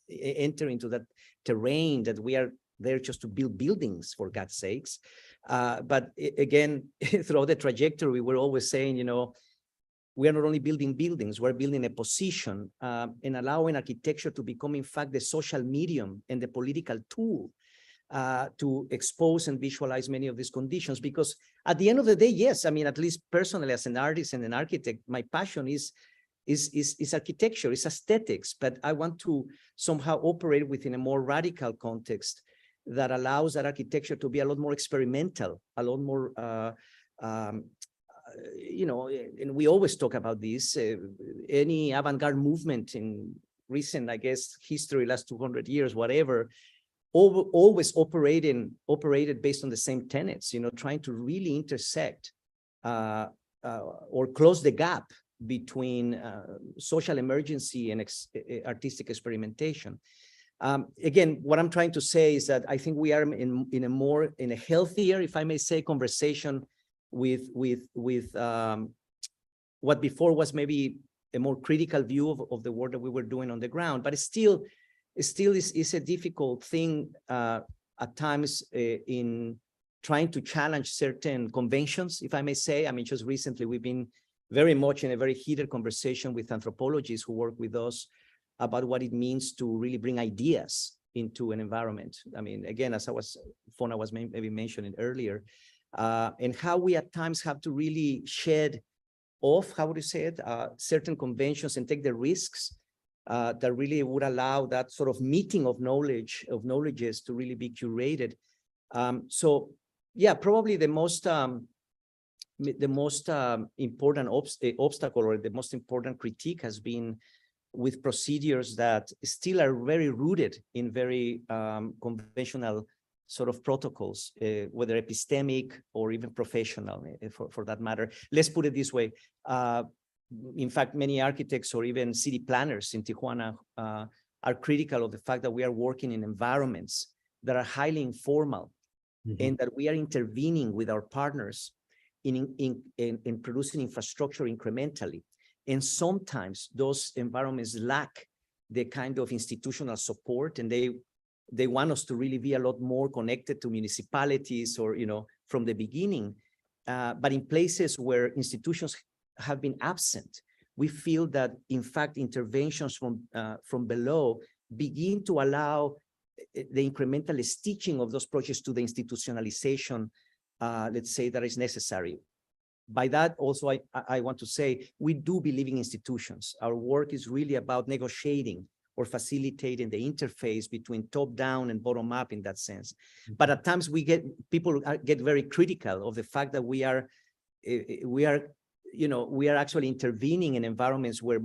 enter into that terrain, that we are there just to build buildings, for God's sakes. But again, throughout the trajectory, we're always saying, you know, we are not only building buildings, we're building a position and allowing architecture to become, in fact, the social medium and the political tool to expose and visualize many of these conditions. Because at the end of the day, yes, I mean, at least personally as an artist and an architect, my passion is architecture, is aesthetics, but I want to somehow operate within a more radical context that allows that architecture to be a lot more experimental, a lot more, you know, and we always talk about this, any avant-garde movement in recent, I guess, history, last 200 years, whatever, always operated based on the same tenets, you know, trying to really intersect or close the gap between social emergency and artistic experimentation. Again, what I'm trying to say is that I think we are in a healthier, if I may say, conversation with what before was maybe a more critical view of the work that we were doing on the ground, but it still is a difficult thing at times in trying to challenge certain conventions, if I may say. I mean, just recently we've been very much in a very heated conversation with anthropologists who work with us about what it means to really bring ideas into an environment. I mean, again, as Fonna was maybe mentioning earlier, and how we at times have to really shed off, how would you say it, certain conventions and take the risks that really would allow that sort of meeting of knowledges to really be curated. So yeah, probably the most important obstacle or the most important critique has been with procedures that still are very rooted in very conventional sort of protocols, whether epistemic or even professional, for that matter. Let's put it this way. In fact, many architects or even city planners in Tijuana are critical of the fact that we are working in environments that are highly informal, and that we are intervening with our partners in producing infrastructure incrementally. And sometimes those environments lack the kind of institutional support, and they want us to really be a lot more connected to municipalities or, you know, from the beginning. But in places where institutions have been absent, we feel that, in fact, interventions from below begin to allow the incremental stitching of those projects to the institutionalization, let's say, that is necessary. By that, also, I want to say, we do believe in institutions. Our work is really about negotiating or facilitating the interface between top-down and bottom-up in that sense. But at times people get very critical of the fact that we are actually intervening in environments where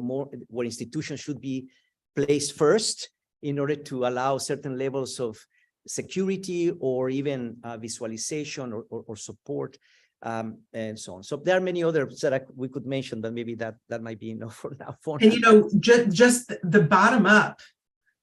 institutions should be placed first in order to allow certain levels of security or even visualization or support. and so on. So there are many others that we could mention, but maybe that might be enough for now. And you know, just the bottom up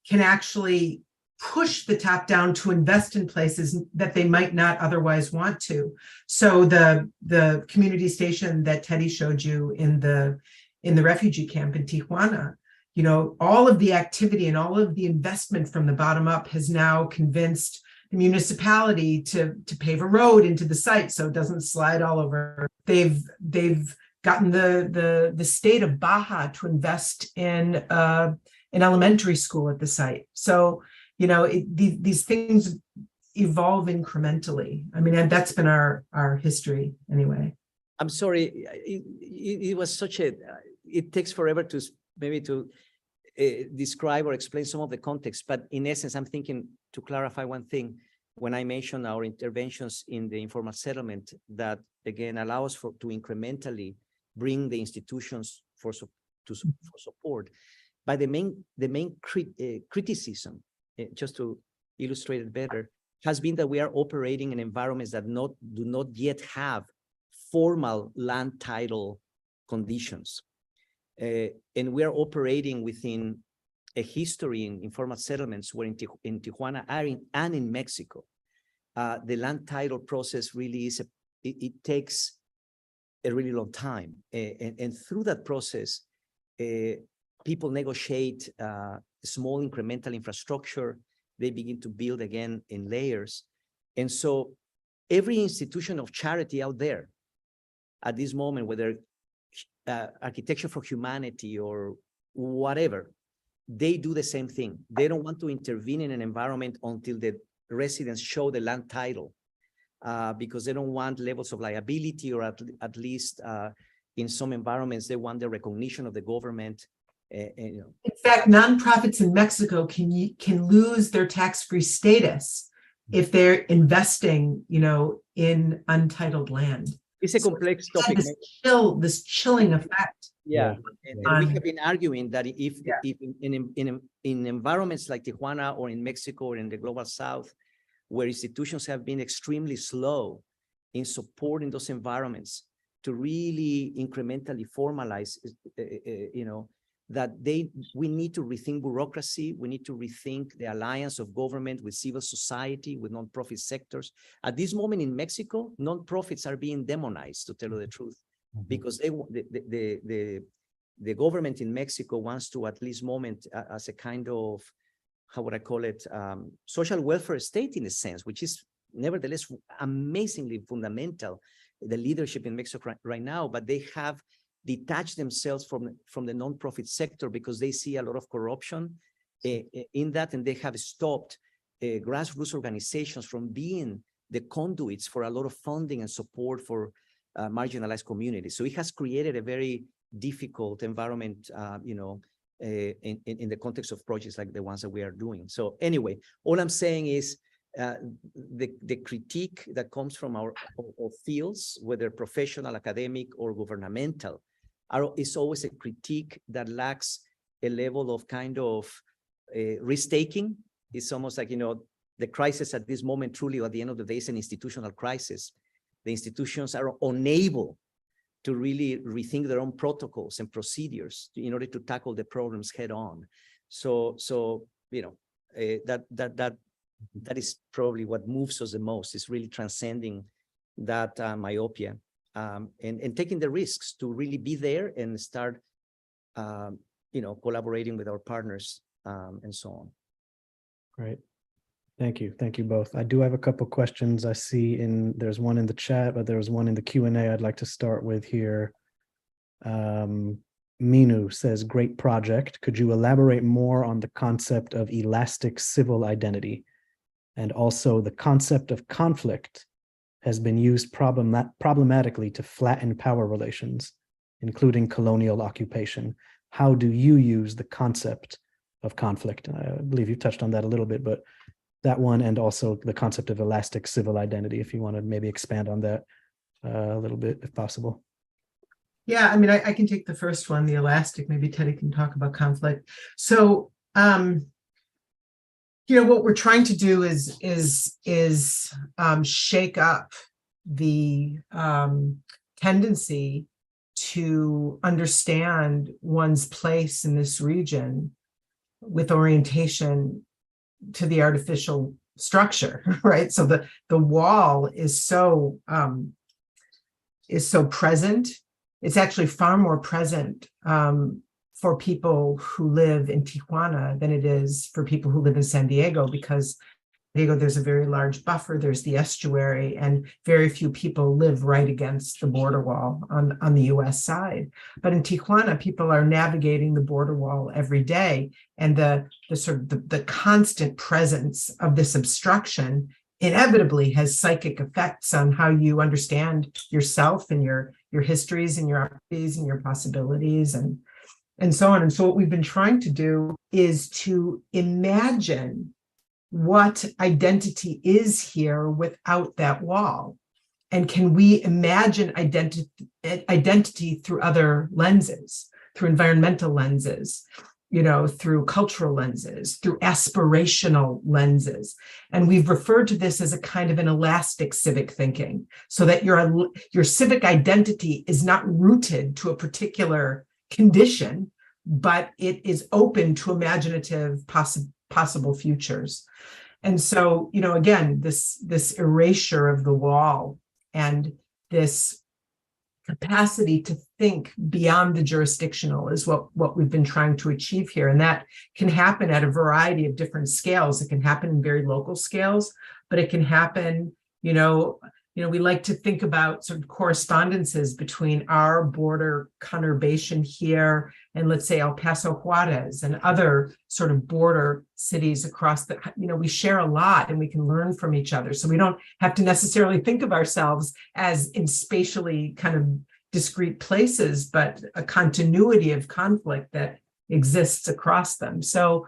can actually push the top down to invest in places that they might not otherwise want to. So the community station that Teddy showed you in the refugee camp in Tijuana, you know, all of the activity and all of the investment from the bottom up has now convinced the municipality to pave a road into the site so it doesn't slide all over. They've gotten the state of Baja to invest in an elementary school at the site. So, you know, these things evolve incrementally. I mean, and that's been our history anyway. I'm sorry, it was such a, it takes forever to maybe to describe or explain some of the context, but in essence, I'm thinking to clarify one thing. When I mentioned our interventions in the informal settlement, that again allow us to incrementally bring the institutions for support. But the main criticism, just to illustrate it better, has been that we are operating in environments that do not yet have formal land title conditions. And we are operating within a history in informal settlements where in Tijuana and in Mexico, the land title process really is, it takes a really long time. And through that process, people negotiate small incremental infrastructure. They begin to build again in layers. And so every institution of charity out there at this moment, whether Architecture for Humanity or whatever, they do the same thing. They don't want to intervene in an environment until the residents show the land title, because they don't want levels of liability, or at least in some environments, they want the recognition of the government. You know. In fact, nonprofits in Mexico can lose their tax-free status if they're investing, you know, in untitled land. It's a complex topic. This chilling effect. Yeah, and we have been arguing that if in environments like Tijuana or in Mexico or in the global South, where institutions have been extremely slow in supporting those environments to really incrementally formalize, you know, that we need to rethink bureaucracy. We need to rethink the alliance of government with civil society, with nonprofit sectors. At this moment in Mexico, nonprofits are being demonized, to tell you the truth, because the government in Mexico wants to, at least moment, as a kind of, how would I call it, social welfare state in a sense, which is nevertheless amazingly fundamental, the leadership in Mexico right now, but they have detach themselves from the nonprofit sector because they see a lot of corruption in that, and they have stopped grassroots organizations from being the conduits for a lot of funding and support for marginalized communities. So it has created a very difficult environment, you know, in the context of projects like the ones that we are doing. So anyway, all I'm saying is the critique that comes from our fields, whether professional, academic, or governmental, is always a critique that lacks a level of kind of risk-taking. It's almost like, you know, the crisis at this moment truly at the end of the day is an institutional crisis. The institutions are unable to really rethink their own protocols and procedures in order to tackle the problems head on. So you know, that is probably what moves us the most, is really transcending that myopia. And taking the risks to really be there and start, you know, collaborating with our partners and so on. Great. Thank you. Thank you both. I do have a couple questions I see there's one in the chat, but there's one in the Q&A I'd like to start with here. Minu says, great project. Could you elaborate more on the concept of elastic civil identity? And also the concept of conflict has been used problematically to flatten power relations, including colonial occupation. How do you use the concept of conflict? I believe you touched on that a little bit, but that one, and also the concept of elastic civil identity, if you want to maybe expand on that a little bit, if possible. Yeah, I mean, I can take the first one, the elastic. Maybe Teddy can talk about conflict. So, you know, what we're trying to do is shake up the tendency to understand one's place in this region with orientation to the artificial structure, right? So the wall is so present. It's actually far more present for people who live in Tijuana than it is for people who live in San Diego, because Diego, there's a very large buffer, there's the estuary, and very few people live right against the border wall on the US side. But in Tijuana, people are navigating the border wall every day, and the constant presence of this obstruction inevitably has psychic effects on how you understand yourself and your histories and your opportunities and your possibilities and so on. And so what we've been trying to do is to imagine what identity is here without that wall. And can we imagine identity through other lenses, through environmental lenses, through cultural lenses, through aspirational lenses. And we've referred to this as a kind of an elastic civic thinking, so that your civic identity is not rooted to a particular condition, but it is open to imaginative possible futures. And so, again, this erasure of the wall and this capacity to think beyond the jurisdictional is what we've been trying to achieve here. And that can happen at a variety of different scales. It can happen in very local scales, but it can happen, we like to think about sort of correspondences between our border conurbation here and, let's say, El Paso, Juarez, and other sort of border cities across we share a lot and we can learn from each other. So we don't have to necessarily think of ourselves as in spatially kind of discrete places, but a continuity of conflict that exists across them. So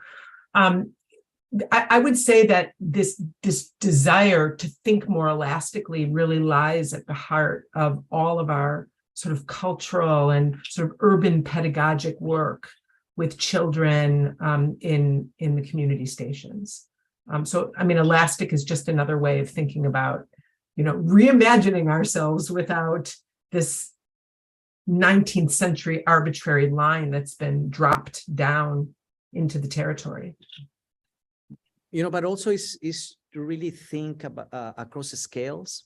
I would say that this desire to think more elastically really lies at the heart of all of our sort of cultural and sort of urban pedagogic work with children in the community stations. So, elastic is just another way of thinking about, reimagining ourselves without this 19th century arbitrary line that's been dropped down into the territory. But also is to really think about across the scales,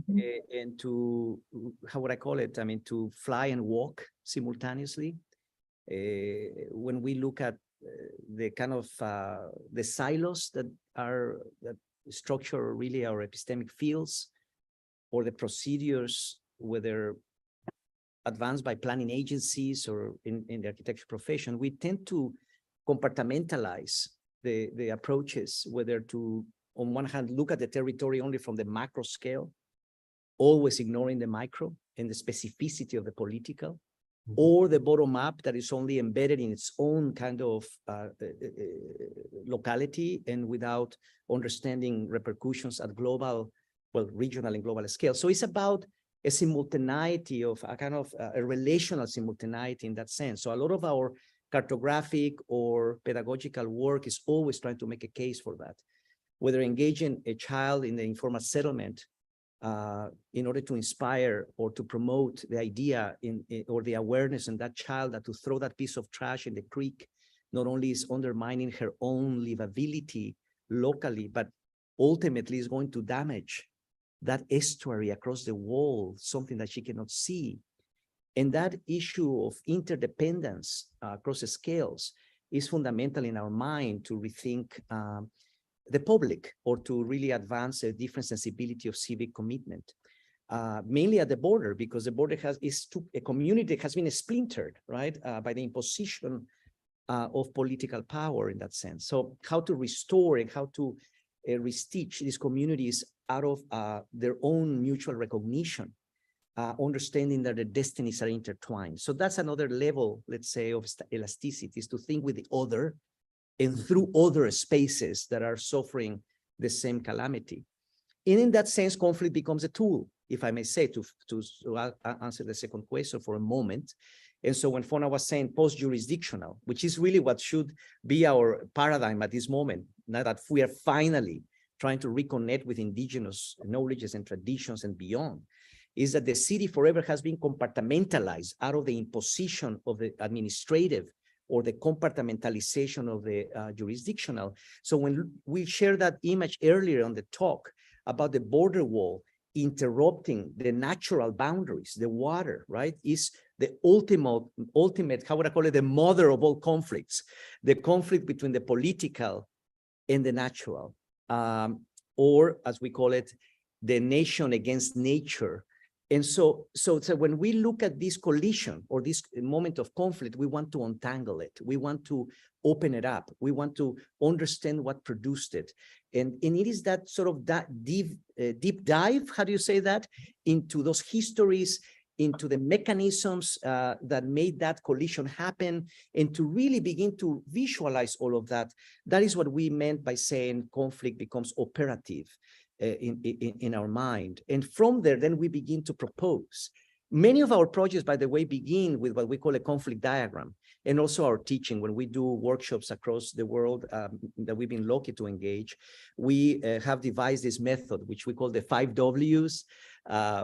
and to, how would I call it? To fly and walk simultaneously. When we look at the kind of the silos that structure really our epistemic fields, or the procedures, whether advanced by planning agencies or in the architecture profession, we tend to compartmentalize the approaches, whether to, on one hand, look at the territory only from the macro scale, always ignoring the micro and the specificity of the political, or the bottom up that is only embedded in its own kind of locality and without understanding repercussions at global, regional and global scale. So it's about a simultaneity of a kind of a relational simultaneity in that sense. So a lot of our cartographic or pedagogical work is always trying to make a case for that, whether engaging a child in the informal settlement in order to inspire or to promote the idea or the awareness in that child that to throw that piece of trash in the creek not only is undermining her own livability locally, but ultimately is going to damage that estuary across the wall, something that she cannot see. And that issue of interdependence across the scales is fundamental in our mind to rethink the public, or to really advance a different sensibility of civic commitment, mainly at the border, because the border is a community that has been splintered, right, by the imposition of political power in that sense. So how to restore and how to restitch these communities out of their own mutual recognition, understanding that the destinies are intertwined. So that's another level, let's say, of elasticity, is to think with the other and through other spaces that are suffering the same calamity. And in that sense, conflict becomes a tool, if I may say, to answer the second question for a moment. And so when Fonna was saying post-jurisdictional, which is really what should be our paradigm at this moment, now that we are finally trying to reconnect with indigenous knowledges and traditions and beyond, is that the city forever has been compartmentalized out of the imposition of the administrative or the compartmentalization of the jurisdictional. So when we shared that image earlier on the talk about the border wall interrupting the natural boundaries, the water, right, is the ultimate, how would I call it, the mother of all conflicts, the conflict between the political and the natural, or as we call it, the nation against nature. And so when we look at this collision or this moment of conflict, we want to untangle it. We want to open it up. We want to understand what produced it. And it is that sort of that deep dive, how do you say that, into those histories, into the mechanisms that made that collision happen, and to really begin to visualize all of that. That is what we meant by saying conflict becomes operative in our mind. And from there, then we begin to propose. Many of our projects, by the way, begin with what we call a conflict diagram, and also our teaching. When we do workshops across the world that we've been lucky to engage, we have devised this method, which we call the 5 Ws,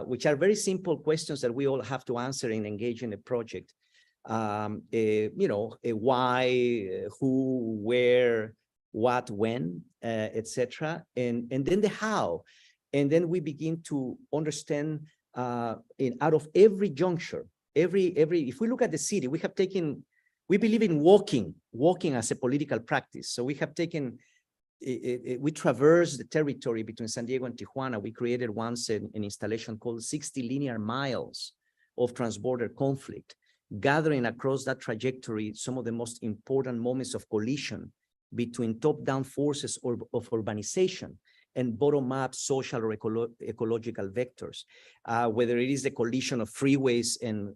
which are very simple questions that we all have to answer and engage in a project. You know, why, who, where, what, when, etc., and then the how, and then we begin to understand out of every juncture, every if we look at the city, we believe in walking as a political practice. So we have taken, we traverse the territory between San Diego and Tijuana. We created once an installation called 60 linear miles of transborder conflict, gathering across that trajectory some of the most important moments of collision between top-down forces of urbanization and bottom-up social or ecological vectors, whether it is the collision of freeways and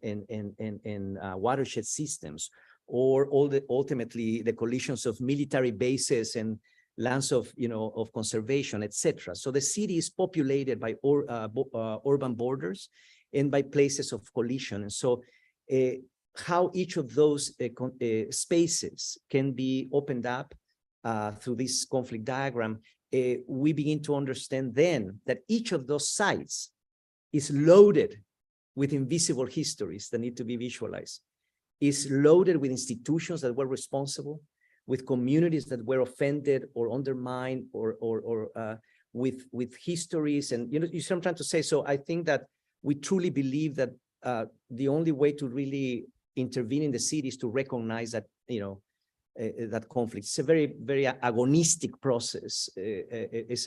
watershed systems, or ultimately the collisions of military bases and lands of conservation, etc. So the city is populated by urban borders and by places of collision. And so how each of those spaces can be opened up through this conflict diagram, we begin to understand then that each of those sites is loaded with invisible histories that need to be visualized, is loaded with institutions that were responsible, with communities that were offended or undermined, or with histories. And you know what I'm trying to say. So I think that we truly believe that the only way to really intervene in the city is to recognize that, that conflict. It's a very, very agonistic process. Is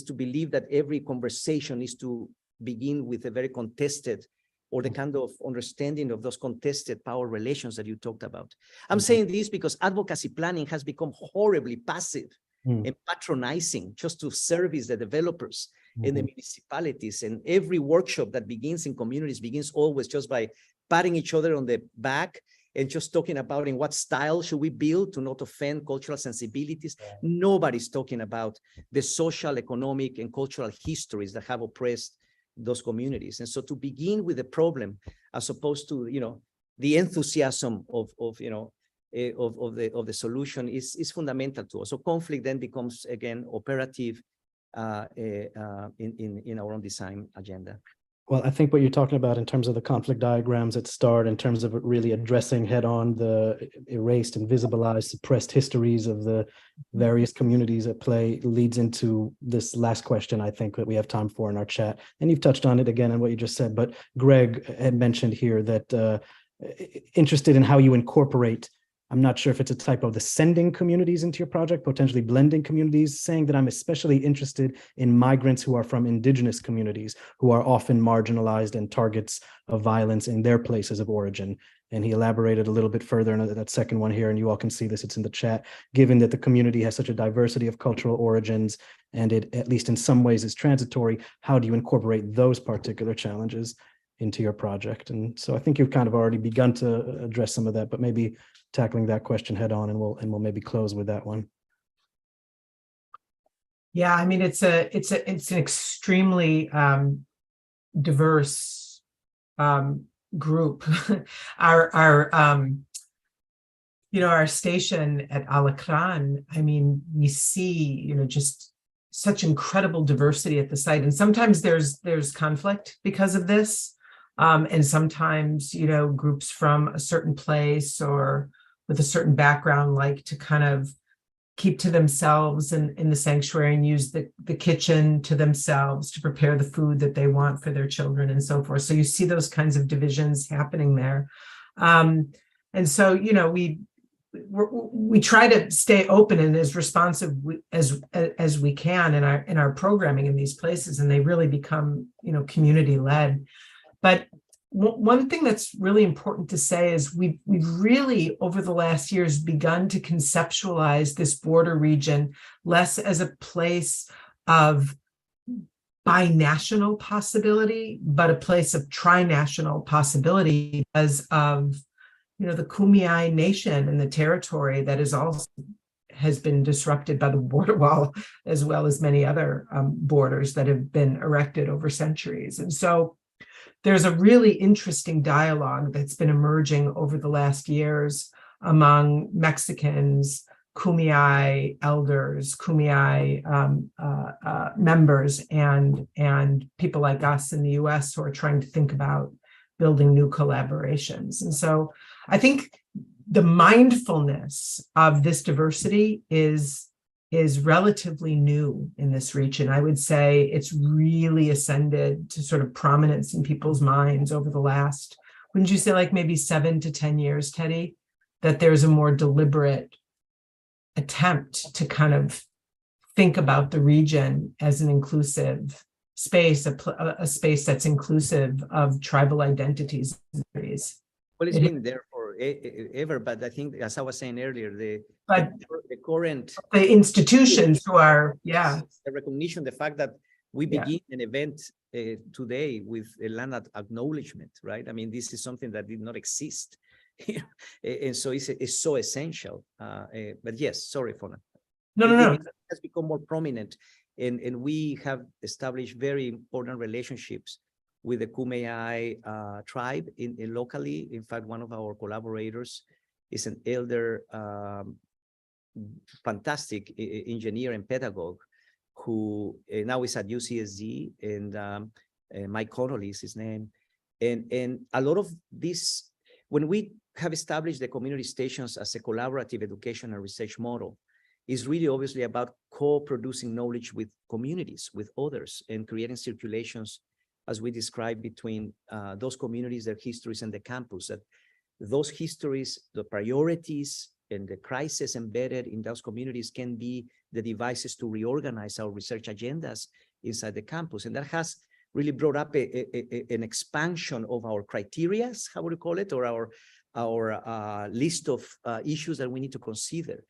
to believe that every conversation is to begin with a very contested, or the kind of understanding of those contested power relations that you talked about. I'm saying this because advocacy planning has become horribly passive and patronizing, just to service the developers and the municipalities. And every workshop that begins in communities begins always just by patting each other on the back and just talking about in what style should we build to not offend cultural sensibilities. Nobody's talking about the social, economic, and cultural histories that have oppressed those communities. And so to begin with the problem, as opposed to the enthusiasm of the solution, is fundamental to us. So conflict then becomes again operative in our own design agenda. Well, I think what you're talking about in terms of the conflict diagrams at start, in terms of really addressing head-on the erased, invisibilized, suppressed histories of the various communities at play, leads into this last question, I think, that we have time for in our chat. And you've touched on it again in what you just said, but Greg had mentioned here that interested in how you incorporate, I'm not sure if it's a typo, the sending communities into your project, potentially blending communities, saying that I'm especially interested in migrants who are from indigenous communities, who are often marginalized and targets of violence in their places of origin. And he elaborated a little bit further in that second one here, and you all can see this, it's in the chat. Given that the community has such a diversity of cultural origins, and it, at least in some ways, is transitory, how do you incorporate those particular challenges into your project? And so I think you've kind of already begun to address some of that, but maybe tackling that question head on, and we'll maybe close with that one. Yeah, I mean, it's an extremely diverse group. Our station at Alacran, I mean, we see, just such incredible diversity at the site. And sometimes there's conflict because of this. And sometimes, you know, groups from a certain place or with a certain background like to kind of keep to themselves in the sanctuary and use the kitchen to themselves to prepare the food that they want for their children and so forth. So you see those kinds of divisions happening there. And so, you know, we try to stay open and as responsive as we can in our programming in these places, and they really become, you know, community led. But one thing that's really important to say is we've really over the last years begun to conceptualize this border region less as a place of binational possibility, but a place of trinational possibility because of, you know, the Kumeyaay nation and the territory that is also has been disrupted by the border wall, as well as many other borders that have been erected over centuries. And so there's a really interesting dialogue that's been emerging over the last years among Mexicans, Kumeyaay elders, Kumeyaay members, and people like us in the US who are trying to think about building new collaborations. And so I think the mindfulness of this diversity is relatively new in this region. I would say it's really ascended to sort of prominence in people's minds over the last, wouldn't you say, like maybe 7 to 10 years, Teddy, that there's a more deliberate attempt to kind of think about the region as an inclusive space, a space that's inclusive of tribal identities. Well, it's been there for ever, but I think, as I was saying earlier, the current institutions who are, yeah, the recognition, the fact that we begin an event today with a land acknowledgement, right? I mean, this is something that did not exist, and so it's so essential. But yes, sorry, Fonna. No. It has become more prominent, and we have established very important relationships with the Kumeyaay tribe locally. In fact, one of our collaborators is an elder, fantastic engineer and pedagogue who now is at UCSD, and Mike Connolly is his name. And a lot of this, when we have established the community stations as a collaborative education and research model, is really obviously about co-producing knowledge with communities, with others, and creating circulations, as we described, between those communities, their histories, and the campus, that those histories, the priorities, and the crisis embedded in those communities can be the devices to reorganize our research agendas inside the campus. And that has really brought up an expansion of our criteria, how would you call it, or our list of issues that we need to consider.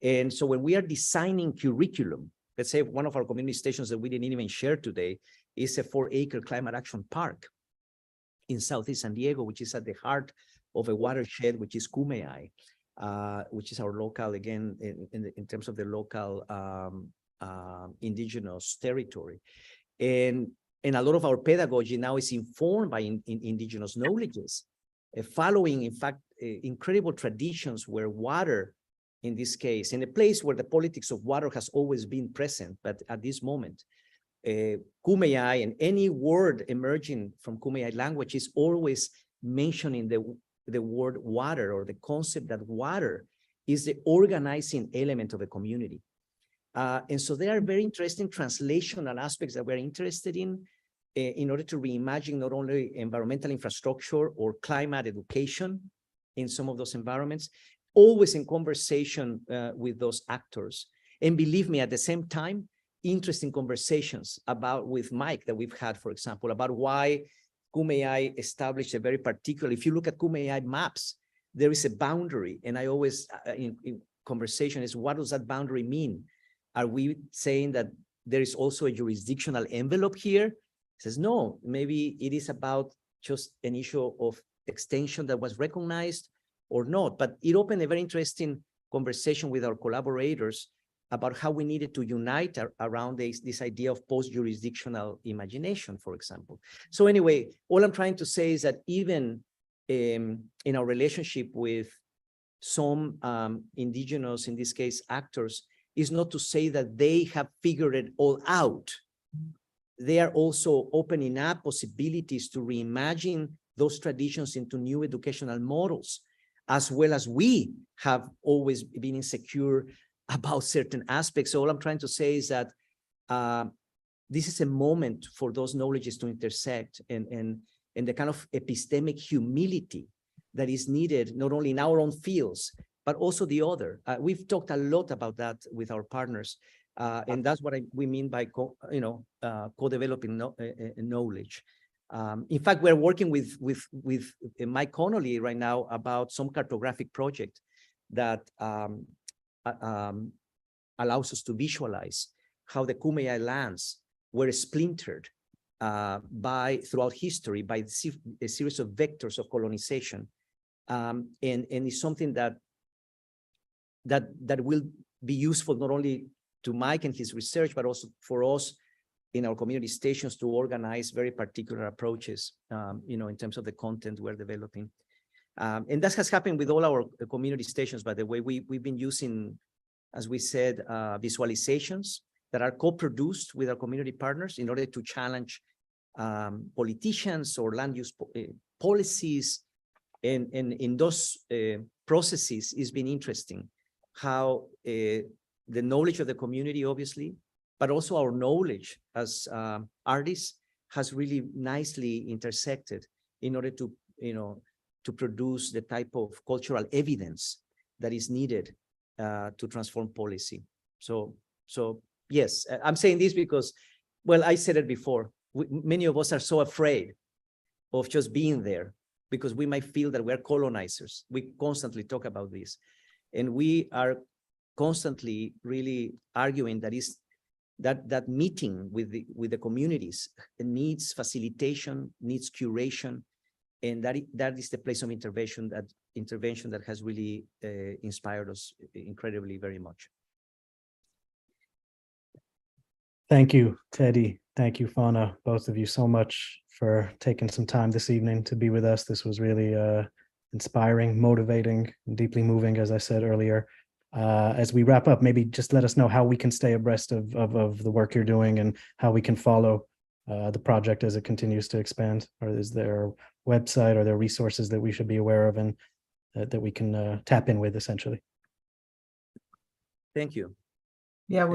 And so when we are designing curriculum, let's say one of our community stations that we didn't even share today is a 4-acre climate action park in Southeast San Diego, which is at the heart of a watershed, which is Kumeyaay, which is our local, again, in terms of the local indigenous territory. And a lot of our pedagogy now is informed by indigenous knowledges, following, in fact, incredible traditions where water, in this case, in a place where the politics of water has always been present, but at this moment, Kumeyaay, and any word emerging from Kumeyaay language is always mentioning the word water, or the concept that water is the organizing element of a community. And so there are very interesting translational aspects that we're interested in order to reimagine not only environmental infrastructure or climate education in some of those environments, always in conversation with those actors. And believe me, at the same time, interesting conversations with Mike that we've had, for example, about why Kumeyaay established a very particular, if you look at Kumeyaay maps, there is a boundary. And I always, in conversation, is what does that boundary mean? Are we saying that there is also a jurisdictional envelope here? He says, no, maybe it is about just an issue of extension that was recognized or not. But it opened a very interesting conversation with our collaborators about how we needed to unite around this idea of post-jurisdictional imagination, for example. So anyway, all I'm trying to say is that even in our relationship with some indigenous, in this case, actors, is not to say that they have figured it all out. They are also opening up possibilities to reimagine those traditions into new educational models, as well as we have always been insecure about certain aspects. So all I'm trying to say is that this is a moment for those knowledges to intersect, and the kind of epistemic humility that is needed, not only in our own fields, but also the other. We've talked a lot about that with our partners, and that's what we mean by co-developing knowledge. In fact, we're working with Mike Connolly right now about some cartographic project that allows us to visualize how the Kumeyaay lands were splintered throughout history by a series of vectors of colonization, and it's something that will be useful not only to Mike and his research, but also for us in our community stations to organize very particular approaches, in terms of the content we're developing. And that has happened with all our community stations, by the way. We've been using, as we said, visualizations that are co-produced with our community partners in order to challenge politicians or land use policies. And in those processes, it's been interesting how the knowledge of the community, obviously, but also our knowledge as artists has really nicely intersected in order to, to produce the type of cultural evidence that is needed to transform policy. So yes, I'm saying this because, well, I said it before, many of us are so afraid of just being there because we might feel that we're colonizers. We constantly talk about this. And we are constantly really arguing that meeting with the communities needs facilitation, needs curation, and that is the place of intervention that has really inspired us incredibly very much. Thank you, Teddy. Thank you, Fonna, both of you so much for taking some time this evening to be with us. This was really inspiring, motivating, and deeply moving, as I said earlier. As we wrap up, maybe just let us know how we can stay abreast of the work you're doing and how we can follow the project as it continues to expand. Or is there a website, or there resources that we should be aware of and that we can tap in with, essentially? Thank you. Yeah,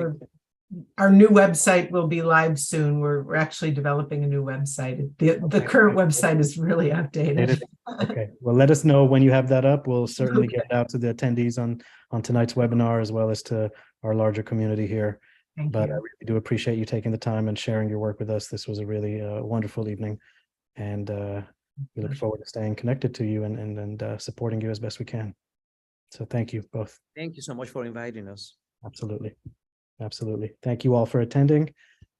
our new website will be live soon. We're actually developing a new website. The current website is really outdated. Okay, well, let us know when you have that up. We'll certainly get it out to the attendees on tonight's webinar, as well as to our larger community here. But I really do appreciate you taking the time and sharing your work with us. This was a really wonderful evening, and we look forward to staying connected to you and supporting you as best we can. So thank you both. Thank you so much for inviting us. Absolutely. Absolutely. Thank you all for attending.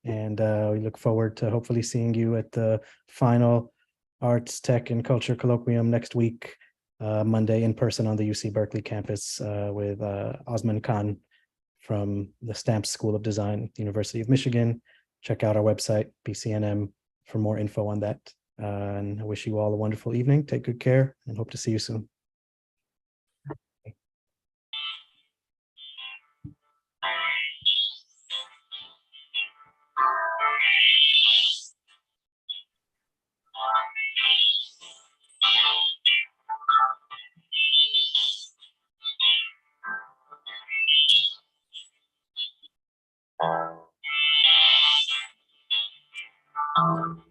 And we look forward to hopefully seeing you at the final Arts, Tech, and Culture Colloquium next week, Monday, in person on the UC Berkeley campus with Osman Khan from the Stamps School of Design, University of Michigan. Check out our website, BCNM, for more info on that. And I wish you all a wonderful evening. Take good care and hope to see you soon. Thank you.